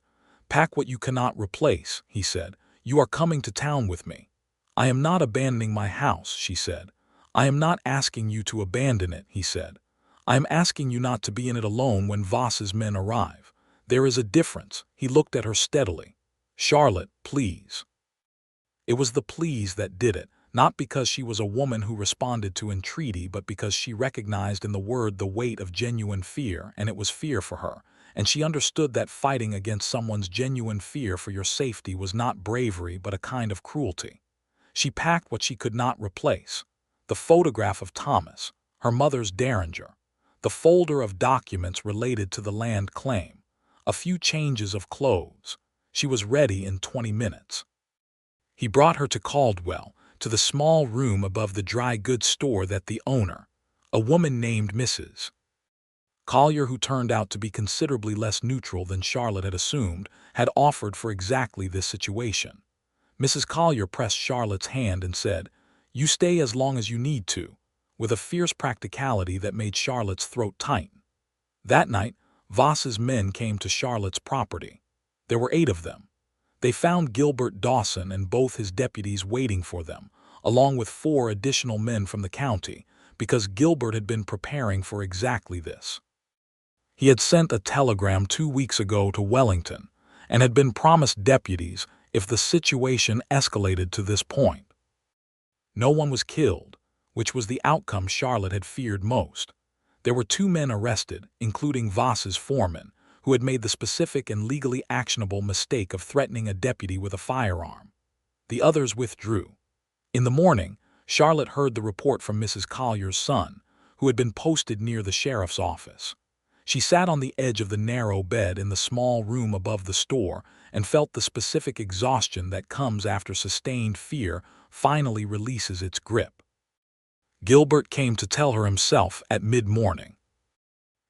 "Pack what you cannot replace," he said. "You are coming to town with me." "I am not abandoning my house," she said. "I am not asking you to abandon it," he said. "I am asking you not to be in it alone when Voss's men arrive. There is a difference." He looked at her steadily. "Charlotte, please." It was the please that did it, not because she was a woman who responded to entreaty, but because she recognized in the word the weight of genuine fear, and it was fear for her, and she understood that fighting against someone's genuine fear for your safety was not bravery but a kind of cruelty. She packed what she could not replace: the photograph of Thomas, her mother's derringer, the folder of documents related to the land claim, a few changes of clothes. She was ready in 20 minutes. He brought her to Caldwell, to the small room above the dry goods store that the owner, a woman named Mrs. Collier, who turned out to be considerably less neutral than Charlotte had assumed, had offered for exactly this situation. Mrs. Collier pressed Charlotte's hand and said, "You stay as long as you need to," with a fierce practicality that made Charlotte's throat tighten. That night, Voss's men came to Charlotte's property. There were 8 of them. They found Gilbert Dawson and both his deputies waiting for them, along with 4 additional men from the county, because Gilbert had been preparing for exactly this. He had sent a telegram 2 weeks ago to Wellington and had been promised deputies if the situation escalated to this point. No one was killed, which was the outcome Charlotte had feared most. There were 2 men arrested, including Voss's foreman, who had made the specific and legally actionable mistake of threatening a deputy with a firearm. The others withdrew. In the morning, Charlotte heard the report from Mrs. Collier's son, who had been posted near the sheriff's office. She sat on the edge of the narrow bed in the small room above the store and felt the specific exhaustion that comes after sustained fear finally releases its grip. Gilbert came to tell her himself at mid-morning.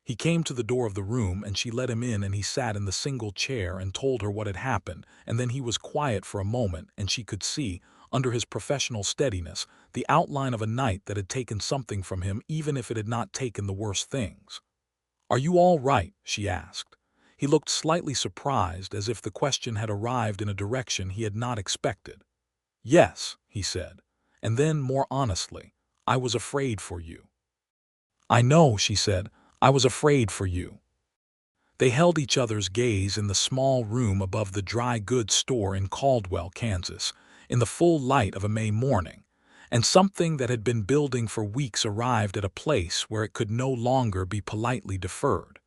He came to the door of the room and she let him in, and he sat in the single chair and told her what had happened, and then he was quiet for a moment and she could see, under his professional steadiness, the outline of a night that had taken something from him even if it had not taken the worst things. "Are you all right?" she asked. He looked slightly surprised, as if the question had arrived in a direction he had not expected. "Yes," he said, and then, more honestly, "I was afraid for you." "I know," she said, "I was afraid for you." They held each other's gaze in the small room above the dry goods store in Caldwell, Kansas, in the full light of a May morning, and something that had been building for weeks arrived at a place where it could no longer be politely deferred.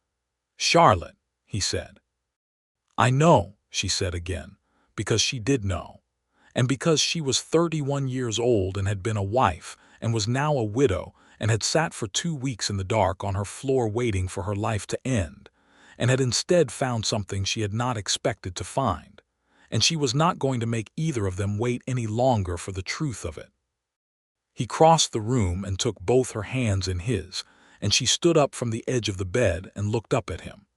"Charlotte," he said. "I know," she said again, because she did know, and because she was 31 years old and had been a wife and was now a widow and had sat for 2 weeks in the dark on her floor waiting for her life to end, and had instead found something she had not expected to find, and she was not going to make either of them wait any longer for the truth of it. He crossed the room and took both her hands in his, and she stood up from the edge of the bed and looked up at him,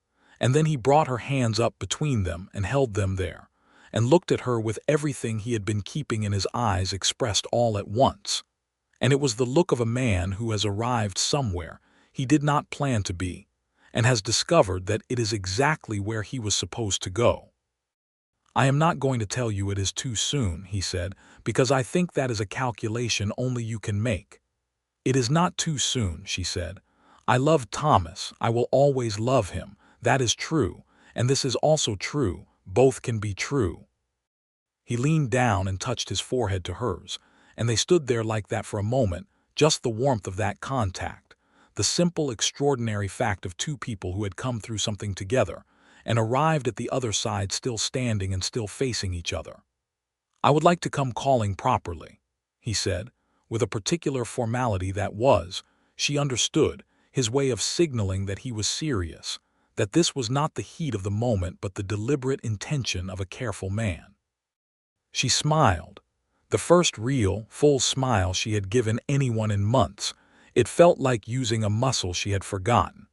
and then he brought her hands up between them and held them there, and looked at her with everything he had been keeping in his eyes expressed all at once. And it was the look of a man who has arrived somewhere he did not plan to be, and has discovered that it is exactly where he was supposed to go. "I am not going to tell you it is too soon," he said, "because I think that is a calculation only you can make." "It is not too soon," she said. "I love Thomas. I will always love him. That is true, and this is also true. Both can be true." He leaned down and touched his forehead to hers, and they stood there like that for a moment, just the warmth of that contact, the simple, extraordinary fact of 2 people who had come through something together, and arrived at the other side still standing and still facing each other. "I would like to come calling properly," he said, with a particular formality that was, she understood, his way of signaling that he was serious, that this was not the heat of the moment but the deliberate intention of a careful man. She smiled, the first real, full smile she had given anyone in months. It felt like using a muscle she had forgotten.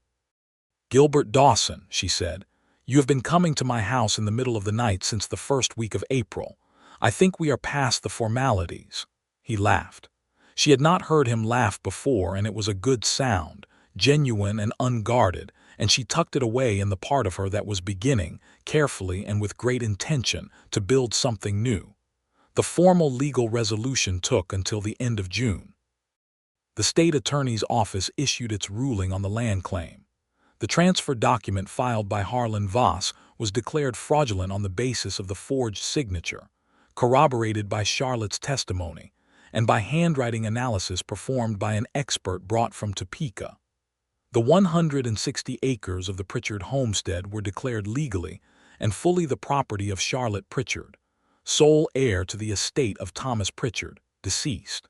"Gilbert Dawson," she said, "you have been coming to my house in the middle of the night since the first week of April. I think we are past the formalities." He laughed. She had not heard him laugh before, and it was a good sound, genuine and unguarded, and she tucked it away in the part of her that was beginning, carefully and with great intention, to build something new. The formal legal resolution took until the end of June. The state attorney's office issued its ruling on the land claim. The transfer document filed by Harlan Voss was declared fraudulent on the basis of the forged signature, corroborated by Charlotte's testimony, and by handwriting analysis performed by an expert brought from Topeka. The 160 acres of the Pritchard homestead were declared legally and fully the property of Charlotte Pritchard, sole heir to the estate of Thomas Pritchard, deceased.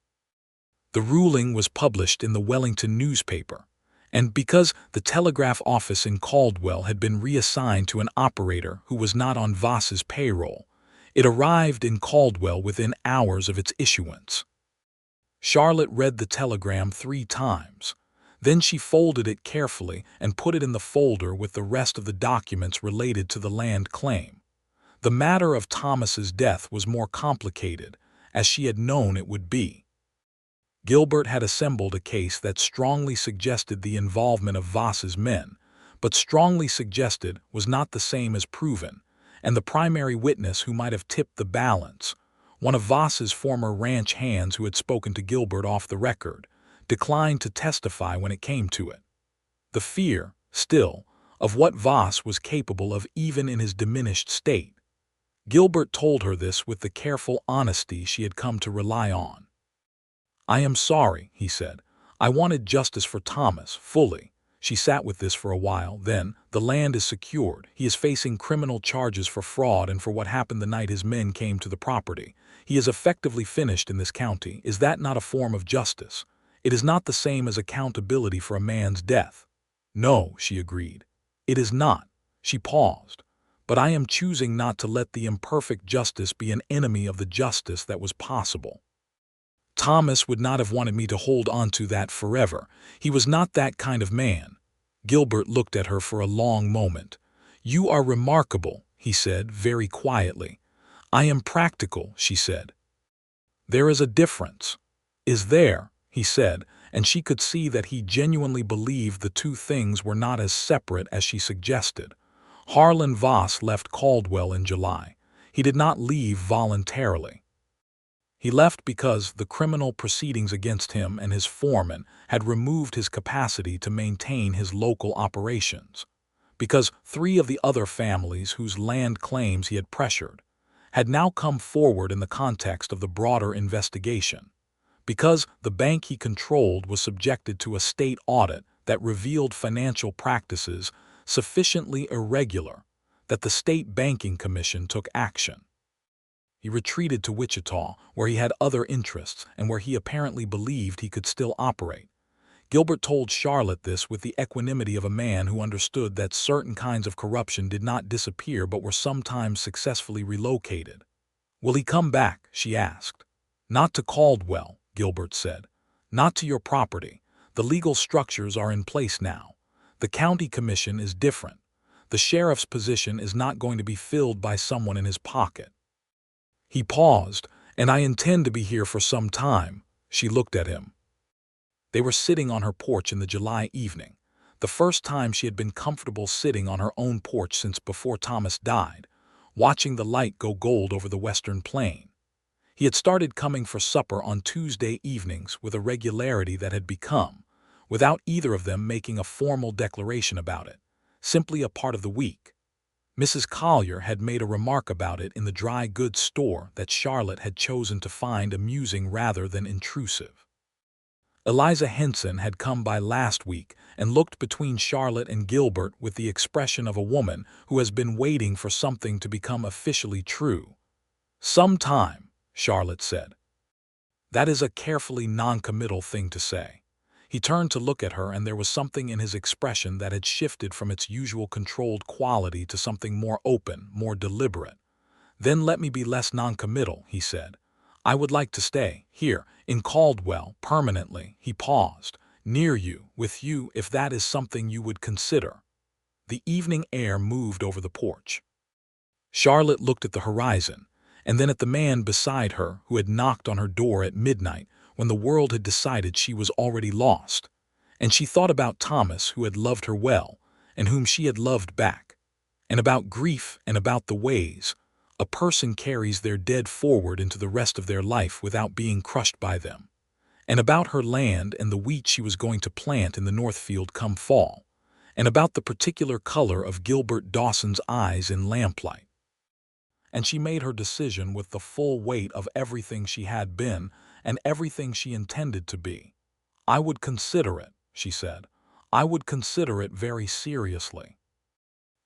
The ruling was published in the Wellington newspaper, and because the telegraph office in Caldwell had been reassigned to an operator who was not on Voss's payroll, it arrived in Caldwell within hours of its issuance. Charlotte read the telegram 3 times. Then she folded it carefully and put it in the folder with the rest of the documents related to the land claim. The matter of Thomas's death was more complicated, as she had known it would be. Gilbert had assembled a case that strongly suggested the involvement of Voss's men, but strongly suggested was not the same as proven, and the primary witness who might have tipped the balance, one of Voss's former ranch hands who had spoken to Gilbert off the record, declined to testify when it came to it. The fear, still, of what Voss was capable of even in his diminished state. Gilbert told her this with the careful honesty she had come to rely on. "I am sorry," he said. "I wanted justice for Thomas, fully." She sat with this for a while. "Then, the land is secured. He is facing criminal charges for fraud and for what happened the night his men came to the property. He is effectively finished in this county. Is that not a form of justice? It is not the same as accountability for a man's death." "No," she agreed. "It is not." She paused. "But I am choosing not to let the imperfect justice be an enemy of the justice that was possible. Thomas would not have wanted me to hold on to that forever. He was not that kind of man." Gilbert looked at her for a long moment. "You are remarkable," he said very quietly. "I am practical," she said. "There is a difference." "Is there?" he said, and she could see that he genuinely believed the two things were not as separate as she suggested. Harlan Voss left Caldwell in July. He did not leave voluntarily. He left because the criminal proceedings against him and his foreman had removed his capacity to maintain his local operations. Because 3 of the other families whose land claims he had pressured had now come forward in the context of the broader investigation. Because the bank he controlled was subjected to a state audit that revealed financial practices sufficiently irregular that the State Banking Commission took action. He retreated to Wichita, where he had other interests and where he apparently believed he could still operate. Gilbert told Charlotte this with the equanimity of a man who understood that certain kinds of corruption did not disappear but were sometimes successfully relocated. "Will he come back?" she asked. "Not to Caldwell," Gilbert said. "Not to your property. The legal structures are in place now. The county commission is different. The sheriff's position is not going to be filled by someone in his pocket." He paused. "And I intend to be here for some time." She looked at him. They were sitting on her porch in the July evening, the first time she had been comfortable sitting on her own porch since before Thomas died, watching the light go gold over the western plain. He had started coming for supper on Tuesday evenings with a regularity that had become, without either of them making a formal declaration about it, simply a part of the week. Mrs. Collier had made a remark about it in the dry goods store that Charlotte had chosen to find amusing rather than intrusive. Eliza Henson had come by last week and looked between Charlotte and Gilbert with the expression of a woman who has been waiting for something to become officially true. "Some time," Charlotte said. That is a carefully non-committal thing to say. He turned to look at her, and there was something in his expression that had shifted from its usual controlled quality to something more open, more deliberate. "Then let me be less non-committal," he said. "I would like to stay here, in Caldwell, permanently." He paused. "Near you, with you, if that is something you would consider." The evening air moved over the porch. Charlotte looked at the horizon, and then at the man beside her who had knocked on her door at midnight when the world had decided she was already lost. And she thought about Thomas, who had loved her well, and whom she had loved back, and about grief and about the ways a person carries their dead forward into the rest of their life without being crushed by them, and about her land and the wheat she was going to plant in the Northfield come fall, and about the particular color of Gilbert Dawson's eyes in lamplight. And she made her decision with the full weight of everything she had been and everything she intended to be. "I would consider it," she said. "I would consider it very seriously."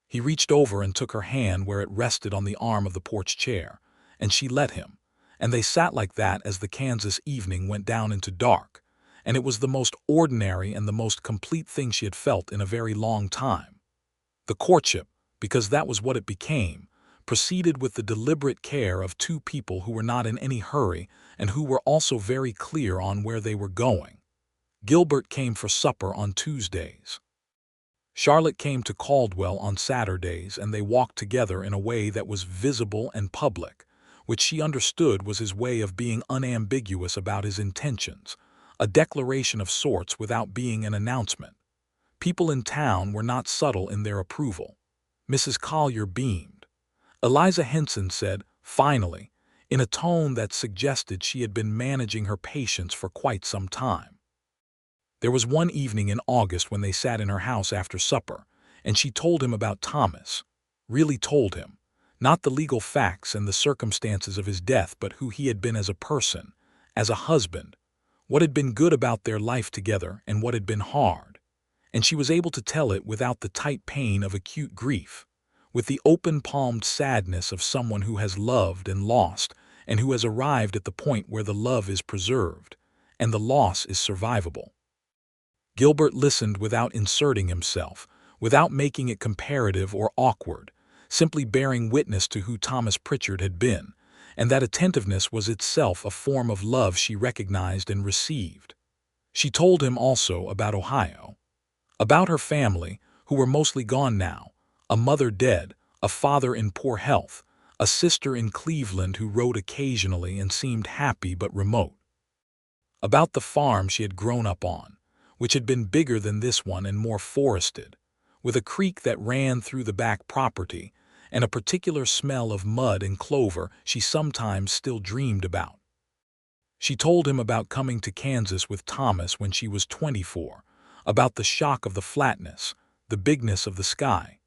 He reached over and took her hand where it rested on the arm of the porch chair, and she let him, and they sat like that as the Kansas evening went down into dark, and it was the most ordinary and the most complete thing she had felt in a very long time. The courtship, because that was what it became, proceeded with the deliberate care of 2 people who were not in any hurry and who were also very clear on where they were going. Gilbert came for supper on Tuesdays. Charlotte came to Caldwell on Saturdays, and they walked together in a way that was visible and public, which she understood was his way of being unambiguous about his intentions, a declaration of sorts without being an announcement. People in town were not subtle in their approval. Mrs. Collier beamed. Eliza Henson said, finally, in a tone that suggested she had been managing her patience for quite some time. There was one evening in August when they sat in her house after supper, and she told him about Thomas. Really told him. Not the legal facts and the circumstances of his death, but who he had been as a person, as a husband, what had been good about their life together and what had been hard. And she was able to tell it without the tight pain of acute grief, with the open-palmed sadness of someone who has loved and lost, and who has arrived at the point where the love is preserved, and the loss is survivable. Gilbert listened without inserting himself, without making it comparative or awkward, simply bearing witness to who Thomas Pritchard had been, and that attentiveness was itself a form of love she recognized and received. She told him also about Ohio, about her family, who were mostly gone now, a mother dead, a father in poor health, a sister in Cleveland who wrote occasionally and seemed happy but remote. About the farm she had grown up on, which had been bigger than this one and more forested, with a creek that ran through the back property, and a particular smell of mud and clover she sometimes still dreamed about. She told him about coming to Kansas with Thomas when she was 24, about the shock of the flatness, the bigness of the sky,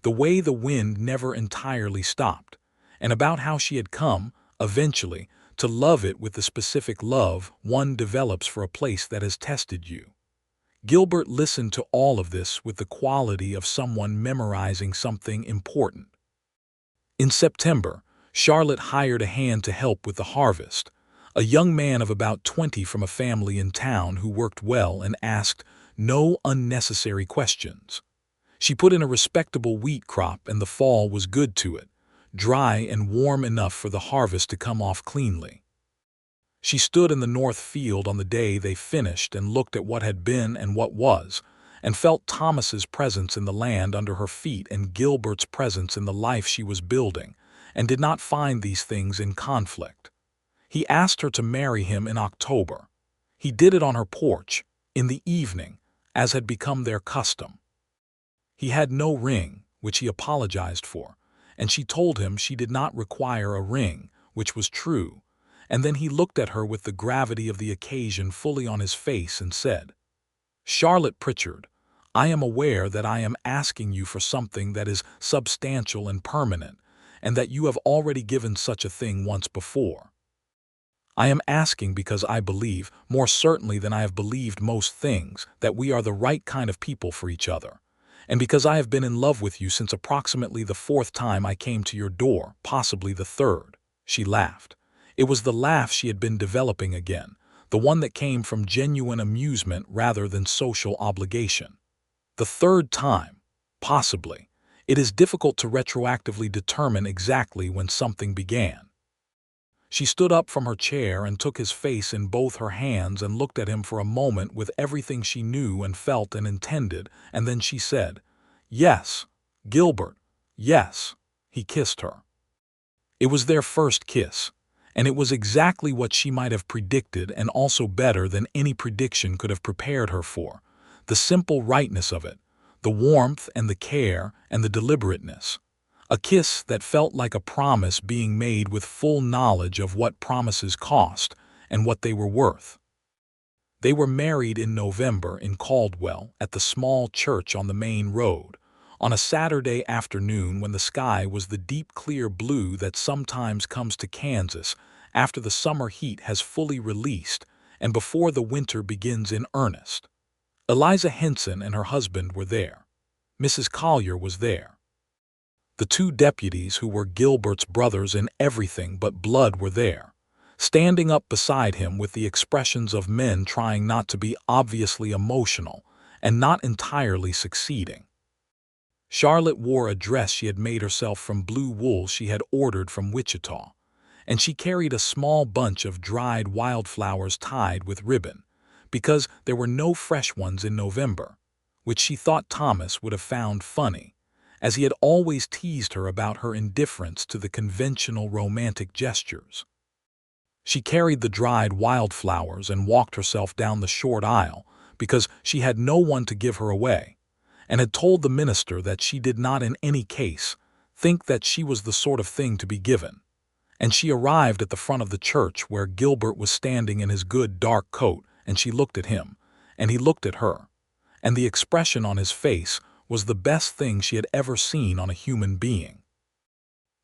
the way the wind never entirely stopped, and about how she had come, eventually, to love it with the specific love one develops for a place that has tested you. Gilbert listened to all of this with the quality of someone memorizing something important. In September, Charlotte hired a hand to help with the harvest, a young man of about 20 from a family in town who worked well and asked no unnecessary questions. She put in a respectable wheat crop, and the fall was good to it, dry and warm enough for the harvest to come off cleanly. She stood in the north field on the day they finished and looked at what had been and what was, and felt Thomas's presence in the land under her feet and Gilbert's presence in the life she was building, and did not find these things in conflict. He asked her to marry him in October. He did it on her porch, in the evening, as had become their custom. He had no ring, which he apologized for, and she told him she did not require a ring, which was true, and then he looked at her with the gravity of the occasion fully on his face and said, "Charlotte Pritchard, I am aware that I am asking you for something that is substantial and permanent, and that you have already given such a thing once before. I am asking because I believe, more certainly than I have believed most things, that we are the right kind of people for each other, and because I have been in love with you since approximately the 4th time I came to your door, possibly the 3rd. She laughed. It was the laugh she had been developing again, the one that came from genuine amusement rather than social obligation. The 3rd time, possibly. It is difficult to retroactively determine exactly when something began. She stood up from her chair and took his face in both her hands and looked at him for a moment with everything she knew and felt and intended, and then she said, "Yes, Gilbert, yes." He kissed her. It was their first kiss, and it was exactly what she might have predicted, and also better than any prediction could have prepared her for. The simple rightness of it, the warmth and the care and the deliberateness. A kiss that felt like a promise being made with full knowledge of what promises cost and what they were worth. They were married in November in Caldwell at the small church on the main road, on a Saturday afternoon when the sky was the deep clear blue that sometimes comes to Kansas after the summer heat has fully released and before the winter begins in earnest. Eliza Henson and her husband were there. Mrs. Collier was there. The 2 deputies who were Gilbert's brothers in everything but blood were there, standing up beside him with the expressions of men trying not to be obviously emotional and not entirely succeeding. Charlotte wore a dress she had made herself from blue wool she had ordered from Wichita, and she carried a small bunch of dried wildflowers tied with ribbon, because there were no fresh ones in November, which she thought Thomas would have found funny, as he had always teased her about her indifference to the conventional romantic gestures. She carried the dried wildflowers and walked herself down the short aisle because she had no one to give her away, and had told the minister that she did not in any case think that she was the sort of thing to be given. And she arrived at the front of the church where Gilbert was standing in his good dark coat, and she looked at him, and he looked at her, and the expression on his face was the best thing she had ever seen on a human being.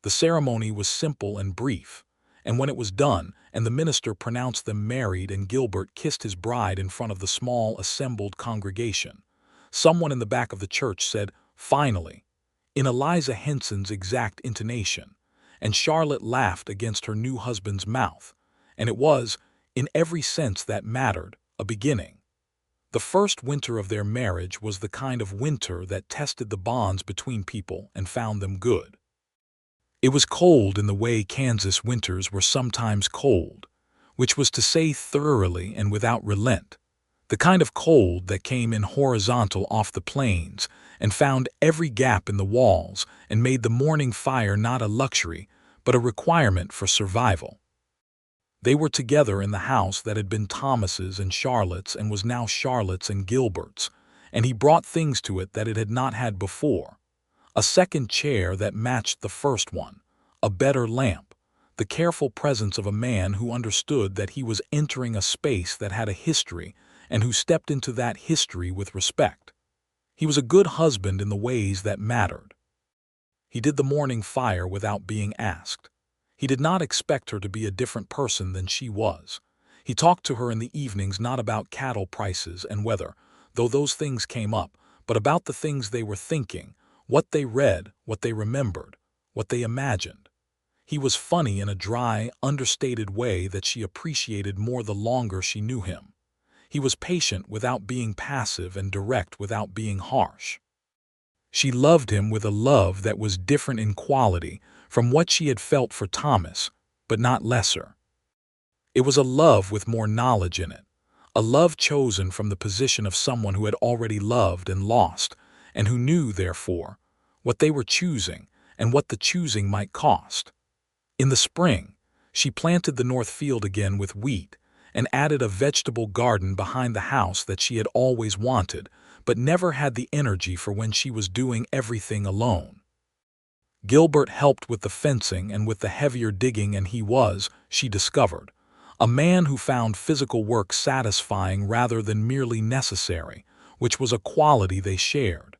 The ceremony was simple and brief, and when it was done and the minister pronounced them married and Gilbert kissed his bride in front of the small assembled congregation, someone in the back of the church said, "Finally," in Eliza Henson's exact intonation, and Charlotte laughed against her new husband's mouth, and it was, in every sense that mattered, a beginning. The first winter of their marriage was the kind of winter that tested the bonds between people and found them good. It was cold in the way Kansas winters were sometimes cold, which was to say thoroughly and without relent, the kind of cold that came in horizontal off the plains and found every gap in the walls and made the morning fire not a luxury but a requirement for survival. They were together in the house that had been Thomas's and Charlotte's and was now Charlotte's and Gilbert's, and he brought things to it that it had not had before. A second chair that matched the first one, a better lamp, the careful presence of a man who understood that he was entering a space that had a history and who stepped into that history with respect. He was a good husband in the ways that mattered. He did the morning fire without being asked. He did not expect her to be a different person than she was. He talked to her in the evenings not about cattle prices and weather, though those things came up, but about the things they were thinking, what they read, what they remembered, what they imagined. He was funny in a dry, understated way that she appreciated more the longer she knew him. He was patient without being passive and direct without being harsh. She loved him with a love that was different in quality from what she had felt for Thomas, but not lesser. It was a love with more knowledge in it, a love chosen from the position of someone who had already loved and lost, and who knew, therefore, what they were choosing and what the choosing might cost. In the spring, she planted the north field again with wheat and added a vegetable garden behind the house that she had always wanted, but never had the energy for when she was doing everything alone. Gilbert helped with the fencing and with the heavier digging, and he was, she discovered, a man who found physical work satisfying rather than merely necessary, which was a quality they shared.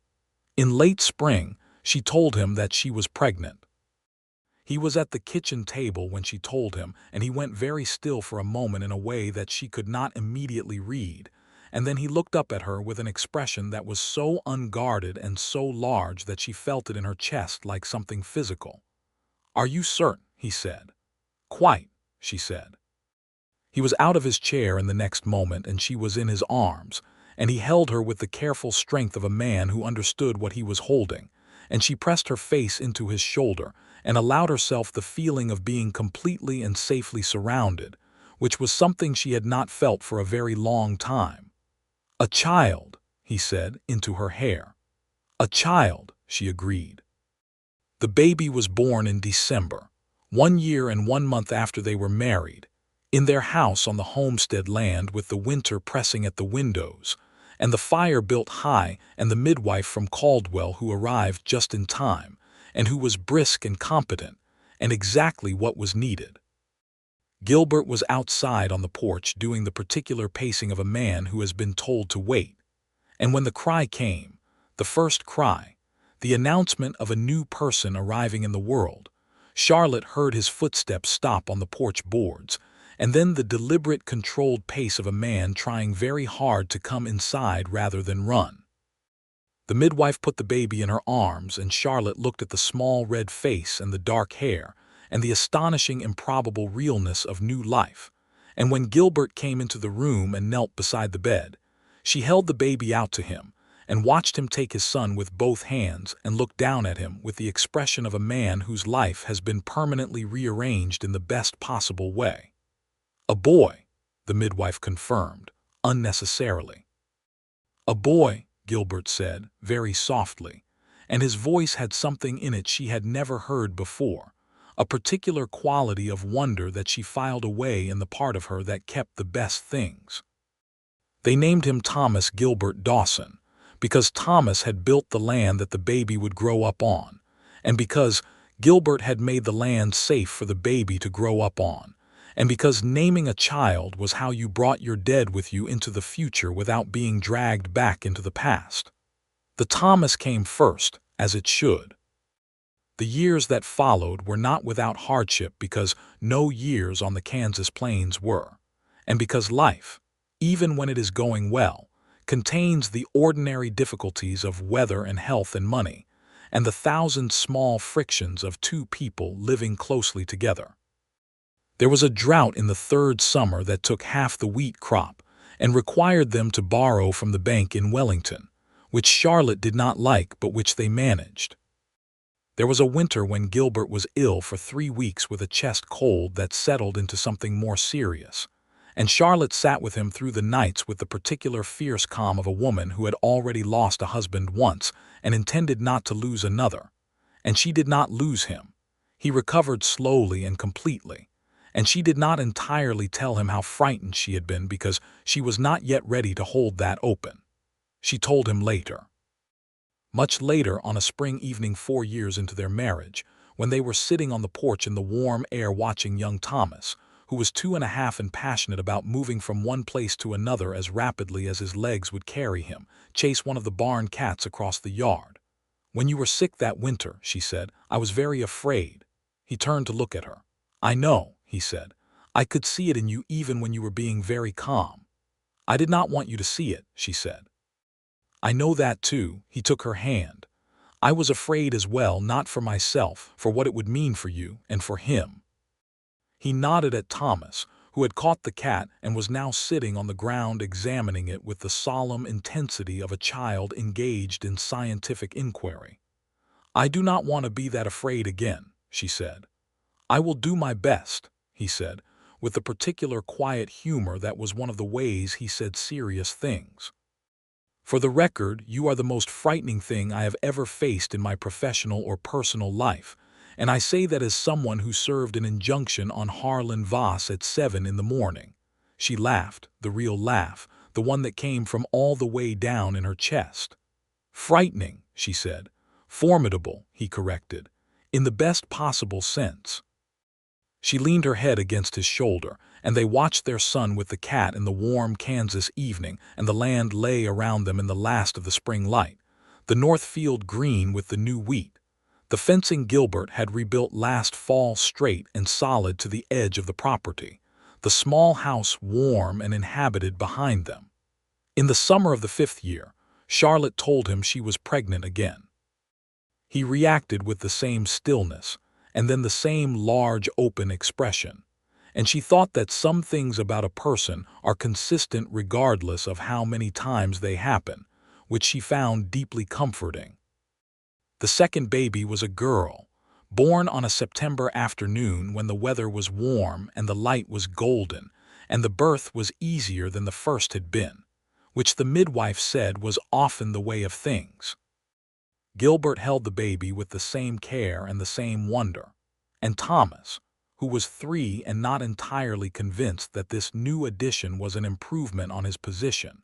In late spring, she told him that she was pregnant. He was at the kitchen table when she told him, and he went very still for a moment in a way that she could not immediately read, and then he looked up at her with an expression that was so unguarded and so large that she felt it in her chest like something physical. "Are you certain?" he said. "Quite," she said. He was out of his chair in the next moment, and she was in his arms, and he held her with the careful strength of a man who understood what he was holding, and she pressed her face into his shoulder and allowed herself the feeling of being completely and safely surrounded, which was something she had not felt for a very long time. "A child," he said, into her hair. "A child," she agreed. The baby was born in December, 1 year and 1 month after they were married, in their house on the homestead land with the winter pressing at the windows, and the fire built high, and the midwife from Caldwell who arrived just in time, and who was brisk and competent, and exactly what was needed. Gilbert was outside on the porch doing the particular pacing of a man who has been told to wait, and when the cry came, the first cry, the announcement of a new person arriving in the world, Charlotte heard his footsteps stop on the porch boards, and then the deliberate, controlled pace of a man trying very hard to come inside rather than run. The midwife put the baby in her arms, and Charlotte looked at the small red face and the dark hair and the astonishing improbable realness of new life, and when Gilbert came into the room and knelt beside the bed, she held the baby out to him and watched him take his son with both hands and look down at him with the expression of a man whose life has been permanently rearranged in the best possible way. "A boy," the midwife confirmed, unnecessarily. "A boy," Gilbert said, very softly, and his voice had something in it she had never heard before, a particular quality of wonder that she filed away in the part of her that kept the best things. They named him Thomas Gilbert Dawson, because Thomas had built the land that the baby would grow up on, and because Gilbert had made the land safe for the baby to grow up on, and because naming a child was how you brought your dead with you into the future without being dragged back into the past. The Thomas came first, as it should. The years that followed were not without hardship because no years on the Kansas plains were, and because life, even when it is going well, contains the ordinary difficulties of weather and health and money, and the thousand small frictions of two people living closely together. There was a drought in the third summer that took half the wheat crop and required them to borrow from the bank in Wellington, which Charlotte did not like but which they managed. There was a winter when Gilbert was ill for 3 weeks with a chest cold that settled into something more serious, and Charlotte sat with him through the nights with the particular fierce calm of a woman who had already lost a husband once and intended not to lose another. And she did not lose him. He recovered slowly and completely, and she did not entirely tell him how frightened she had been because she was not yet ready to hold that open. She told him later. Much later, on a spring evening 4 years into their marriage, when they were sitting on the porch in the warm air watching young Thomas, who was 2.5 and passionate about moving from one place to another as rapidly as his legs would carry him, chase one of the barn cats across the yard. "When you were sick that winter," she said, "I was very afraid." He turned to look at her. "I know," he said. "I could see it in you even when you were being very calm." "I did not want you to see it," she said. "I know that too." He took her hand. "I was afraid as well, not for myself, for what it would mean for you and for him." He nodded at Thomas, who had caught the cat and was now sitting on the ground examining it with the solemn intensity of a child engaged in scientific inquiry. "I do not want to be that afraid again," she said. "I will do my best," he said, with the particular quiet humor that was one of the ways he said serious things. "For the record, you are the most frightening thing I have ever faced in my professional or personal life, and I say that as someone who served an injunction on Harlan Voss at 7 in the morning." She laughed, the real laugh, the one that came from all the way down in her chest. "Frightening," she said. "Formidable," he corrected, "in the best possible sense." She leaned her head against his shoulder, and they watched their son with the cat in the warm Kansas evening, and the land lay around them in the last of the spring light, the north field green with the new wheat. The fencing Gilbert had rebuilt last fall straight and solid to the edge of the property, the small house warm and inhabited behind them. In the summer of the 5th year, Charlotte told him she was pregnant again. He reacted with the same stillness, and then the same large open expression, and she thought that some things about a person are consistent regardless of how many times they happen, which she found deeply comforting. The second baby was a girl, born on a September afternoon when the weather was warm and the light was golden, and the birth was easier than the first had been, which the midwife said was often the way of things. Gilbert held the baby with the same care and the same wonder, and Thomas, who was 3 and not entirely convinced that this new addition was an improvement on his position,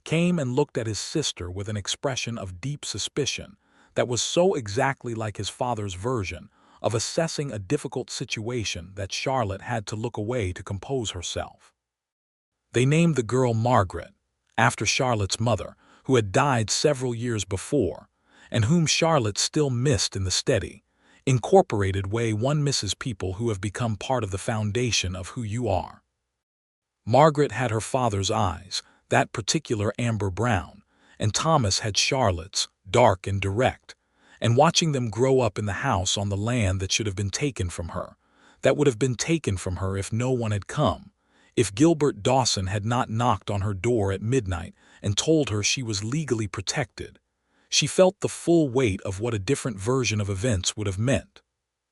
came and looked at his sister with an expression of deep suspicion that was so exactly like his father's version of assessing a difficult situation that Charlotte had to look away to compose herself. They named the girl Margaret, after Charlotte's mother, who had died several years before, and whom Charlotte still missed in the steady, incorporated way one misses people who have become part of the foundation of who you are. Margaret had her father's eyes, that particular amber brown, and Thomas had Charlotte's, dark and direct, and watching them grow up in the house on the land that should have been taken from her, that would have been taken from her if no one had come, if Gilbert Dawson had not knocked on her door at midnight and told her she was legally protected, she felt the full weight of what a different version of events would have meant.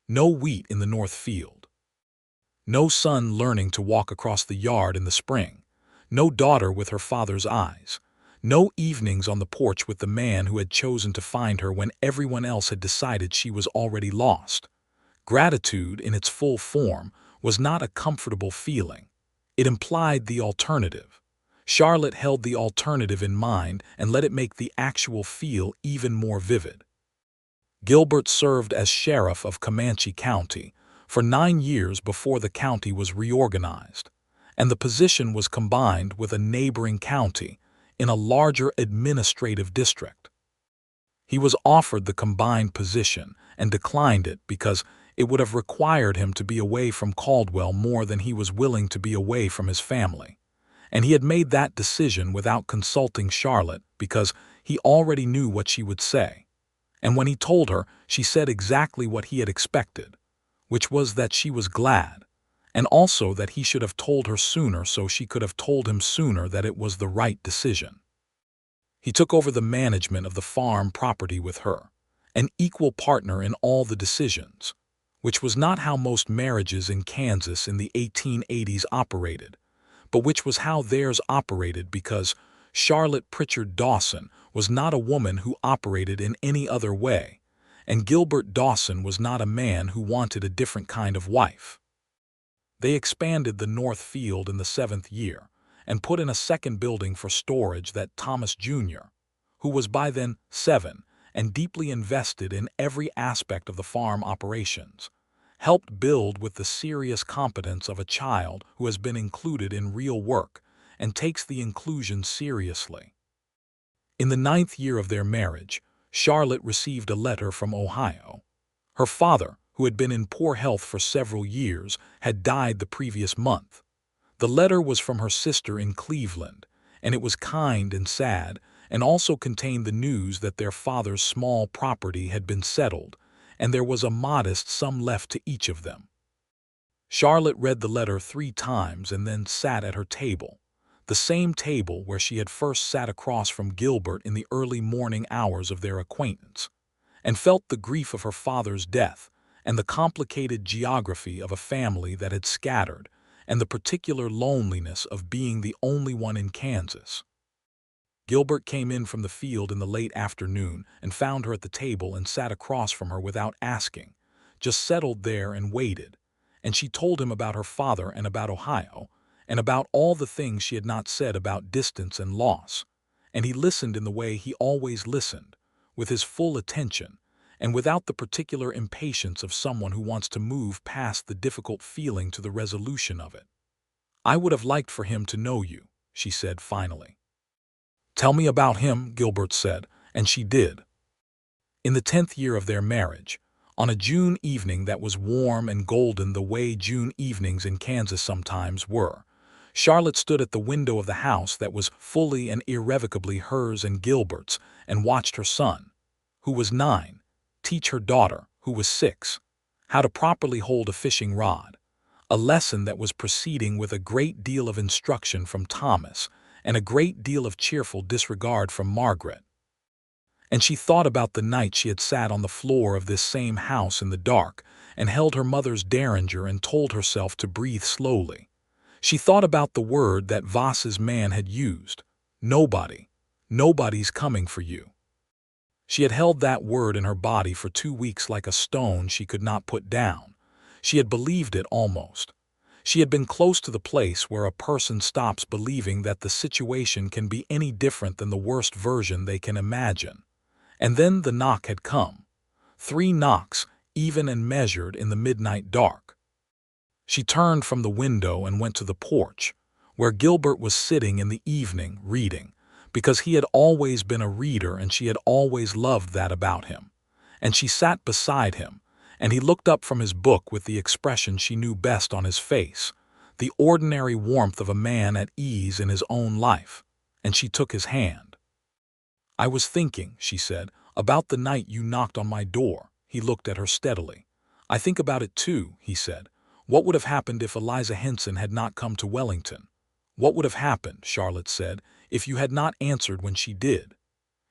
No wheat in the north field. No son learning to walk across the yard in the spring. No daughter with her father's eyes. No evenings on the porch with the man who had chosen to find her when everyone else had decided she was already lost. Gratitude, in its full form, was not a comfortable feeling. It implied the alternative. Charlotte held the alternative in mind and let it make the actual feel even more vivid. Gilbert served as sheriff of Comanche County for 9 years before the county was reorganized, and the position was combined with a neighboring county in a larger administrative district. He was offered the combined position and declined it because it would have required him to be away from Caldwell more than he was willing to be away from his family. And he had made that decision without consulting Charlotte because he already knew what she would say. And when he told her, she said exactly what he had expected, which was that she was glad, and also that he should have told her sooner so she could have told him sooner that it was the right decision. He took over the management of the farm property with her, an equal partner in all the decisions, which was not how most marriages in Kansas in the 1880s operated, but which was how theirs operated because Charlotte Pritchard Dawson was not a woman who operated in any other way, and Gilbert Dawson was not a man who wanted a different kind of wife. They expanded the north field in the 7th year and put in a second building for storage that Thomas Jr., who was by then 7 and deeply invested in every aspect of the farm operations, helped build with the serious competence of a child who has been included in real work and takes the inclusion seriously. In the 9th year of their marriage, Charlotte received a letter from Ohio. Her father, who had been in poor health for several years, had died the previous month. The letter was from her sister in Cleveland, and it was kind and sad, and also contained the news that their father's small property had been settled, and there was a modest sum left to each of them. Charlotte read the letter 3 times and then sat at her table, the same table where she had first sat across from Gilbert in the early morning hours of their acquaintance, and felt the grief of her father's death and the complicated geography of a family that had scattered, and the particular loneliness of being the only one in Kansas. Gilbert came in from the field in the late afternoon and found her at the table and sat across from her without asking, just settled there and waited, and she told him about her father and about Ohio, and about all the things she had not said about distance and loss, and he listened in the way he always listened, with his full attention, and without the particular impatience of someone who wants to move past the difficult feeling to the resolution of it. "I would have liked for him to know you," she said finally. "Tell me about him," Gilbert said, and she did. In the 10th year of their marriage, on a June evening that was warm and golden the way June evenings in Kansas sometimes were, Charlotte stood at the window of the house that was fully and irrevocably hers and Gilbert's and watched her son, who was 9, teach her daughter, who was 6, how to properly hold a fishing rod, a lesson that was proceeding with a great deal of instruction from Thomas and a great deal of cheerful disregard from Margaret. And she thought about the night she had sat on the floor of this same house in the dark and held her mother's derringer and told herself to breathe slowly. She thought about the word that Voss's man had used, nobody, nobody's coming for you. She had held that word in her body for 2 weeks like a stone she could not put down. She had believed it almost. She had been close to the place where a person stops believing that the situation can be any different than the worst version they can imagine. And then the knock had come. 3 knocks, even and measured in the midnight dark. She turned from the window and went to the porch, where Gilbert was sitting in the evening reading, because he had always been a reader and she had always loved that about him. And she sat beside him, and he looked up from his book with the expression she knew best on his face, the ordinary warmth of a man at ease in his own life, and she took his hand. "I was thinking," she said, "about the night you knocked on my door." He looked at her steadily. "I think about it too," he said. "What would have happened if Eliza Henson had not come to Wellington? What would have happened," Charlotte said, "if you had not answered when she did?"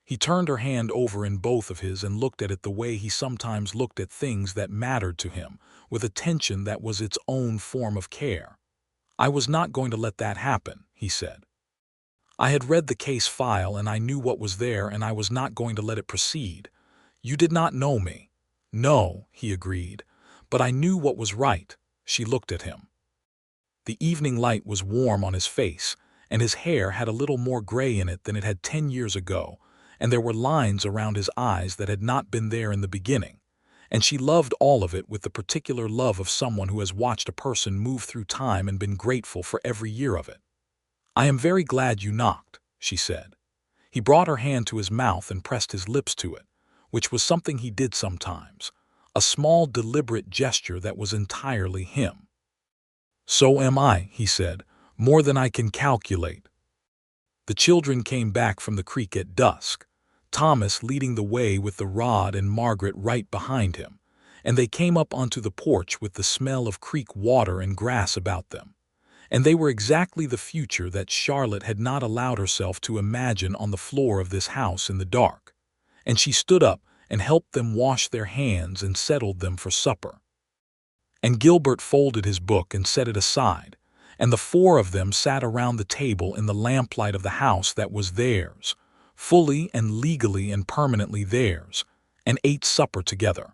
He turned her hand over in both of his and looked at it the way he sometimes looked at things that mattered to him, with attention that was its own form of care. "I was not going to let that happen," he said. "I had read the case file and I knew what was there and I was not going to let it proceed. You did not know me." "No," he agreed, "but I knew what was right." She looked at him. The evening light was warm on his face, and his hair had a little more gray in it than it had 10 years ago, and there were lines around his eyes that had not been there in the beginning, and she loved all of it with the particular love of someone who has watched a person move through time and been grateful for every year of it. "I am very glad you knocked," she said. He brought her hand to his mouth and pressed his lips to it, which was something he did sometimes, a small deliberate gesture that was entirely him. "So am I," he said, "more than I can calculate." The children came back from the creek at dusk, Thomas leading the way with the rod and Margaret right behind him, and they came up onto the porch with the smell of creek water and grass about them. And they were exactly the future that Charlotte had not allowed herself to imagine on the floor of this house in the dark. And she stood up and helped them wash their hands and settled them for supper. And Gilbert folded his book and set it aside, and the four of them sat around the table in the lamplight of the house that was theirs, fully and legally and permanently theirs, and ate supper together.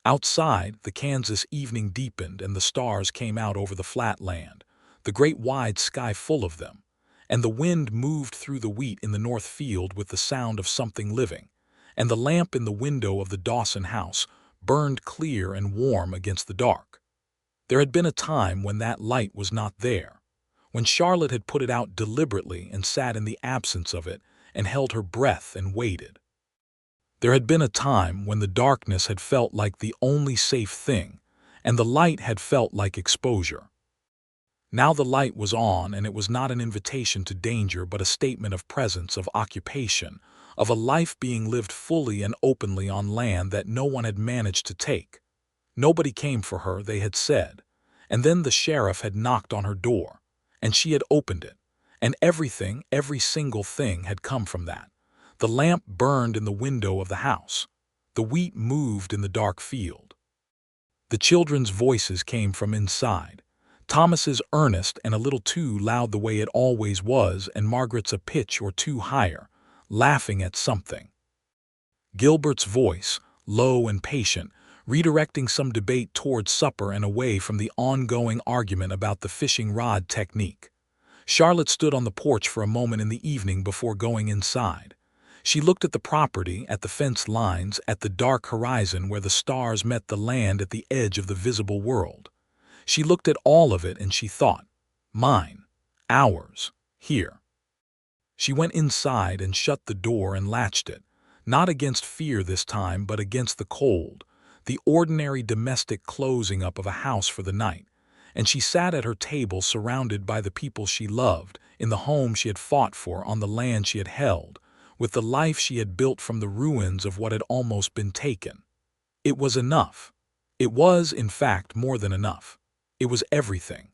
Outside, the Kansas evening deepened and the stars came out over the flat land, the great wide sky full of them, and the wind moved through the wheat in the north field with the sound of something living, and the lamp in the window of the Dawson house burned clear and warm against the dark. There had been a time when that light was not there, when Charlotte had put it out deliberately and sat in the absence of it and held her breath and waited. There had been a time when the darkness had felt like the only safe thing, and the light had felt like exposure. Now the light was on, and it was not an invitation to danger but a statement of presence, of occupation, of a life being lived fully and openly on land that no one had managed to take. Nobody came for her, they had said, and then the sheriff had knocked on her door, and she had opened it, and everything, every single thing had come from that. The lamp burned in the window of the house. The wheat moved in the dark field. The children's voices came from inside. Thomas's earnest and a little too loud the way it always was, and Margaret's a pitch or two higher, laughing at something. Gilbert's voice, low and patient, redirecting some debate toward supper and away from the ongoing argument about the fishing rod technique. Charlotte stood on the porch for a moment in the evening before going inside. She looked at the property, at the fence lines, at the dark horizon where the stars met the land at the edge of the visible world. She looked at all of it and she thought, mine, ours, here. She went inside and shut the door and latched it, not against fear this time but against the cold, the ordinary domestic closing up of a house for the night, and she sat at her table surrounded by the people she loved, in the home she had fought for, on the land she had held, with the life she had built from the ruins of what had almost been taken. It was enough. It was, in fact, more than enough. It was everything.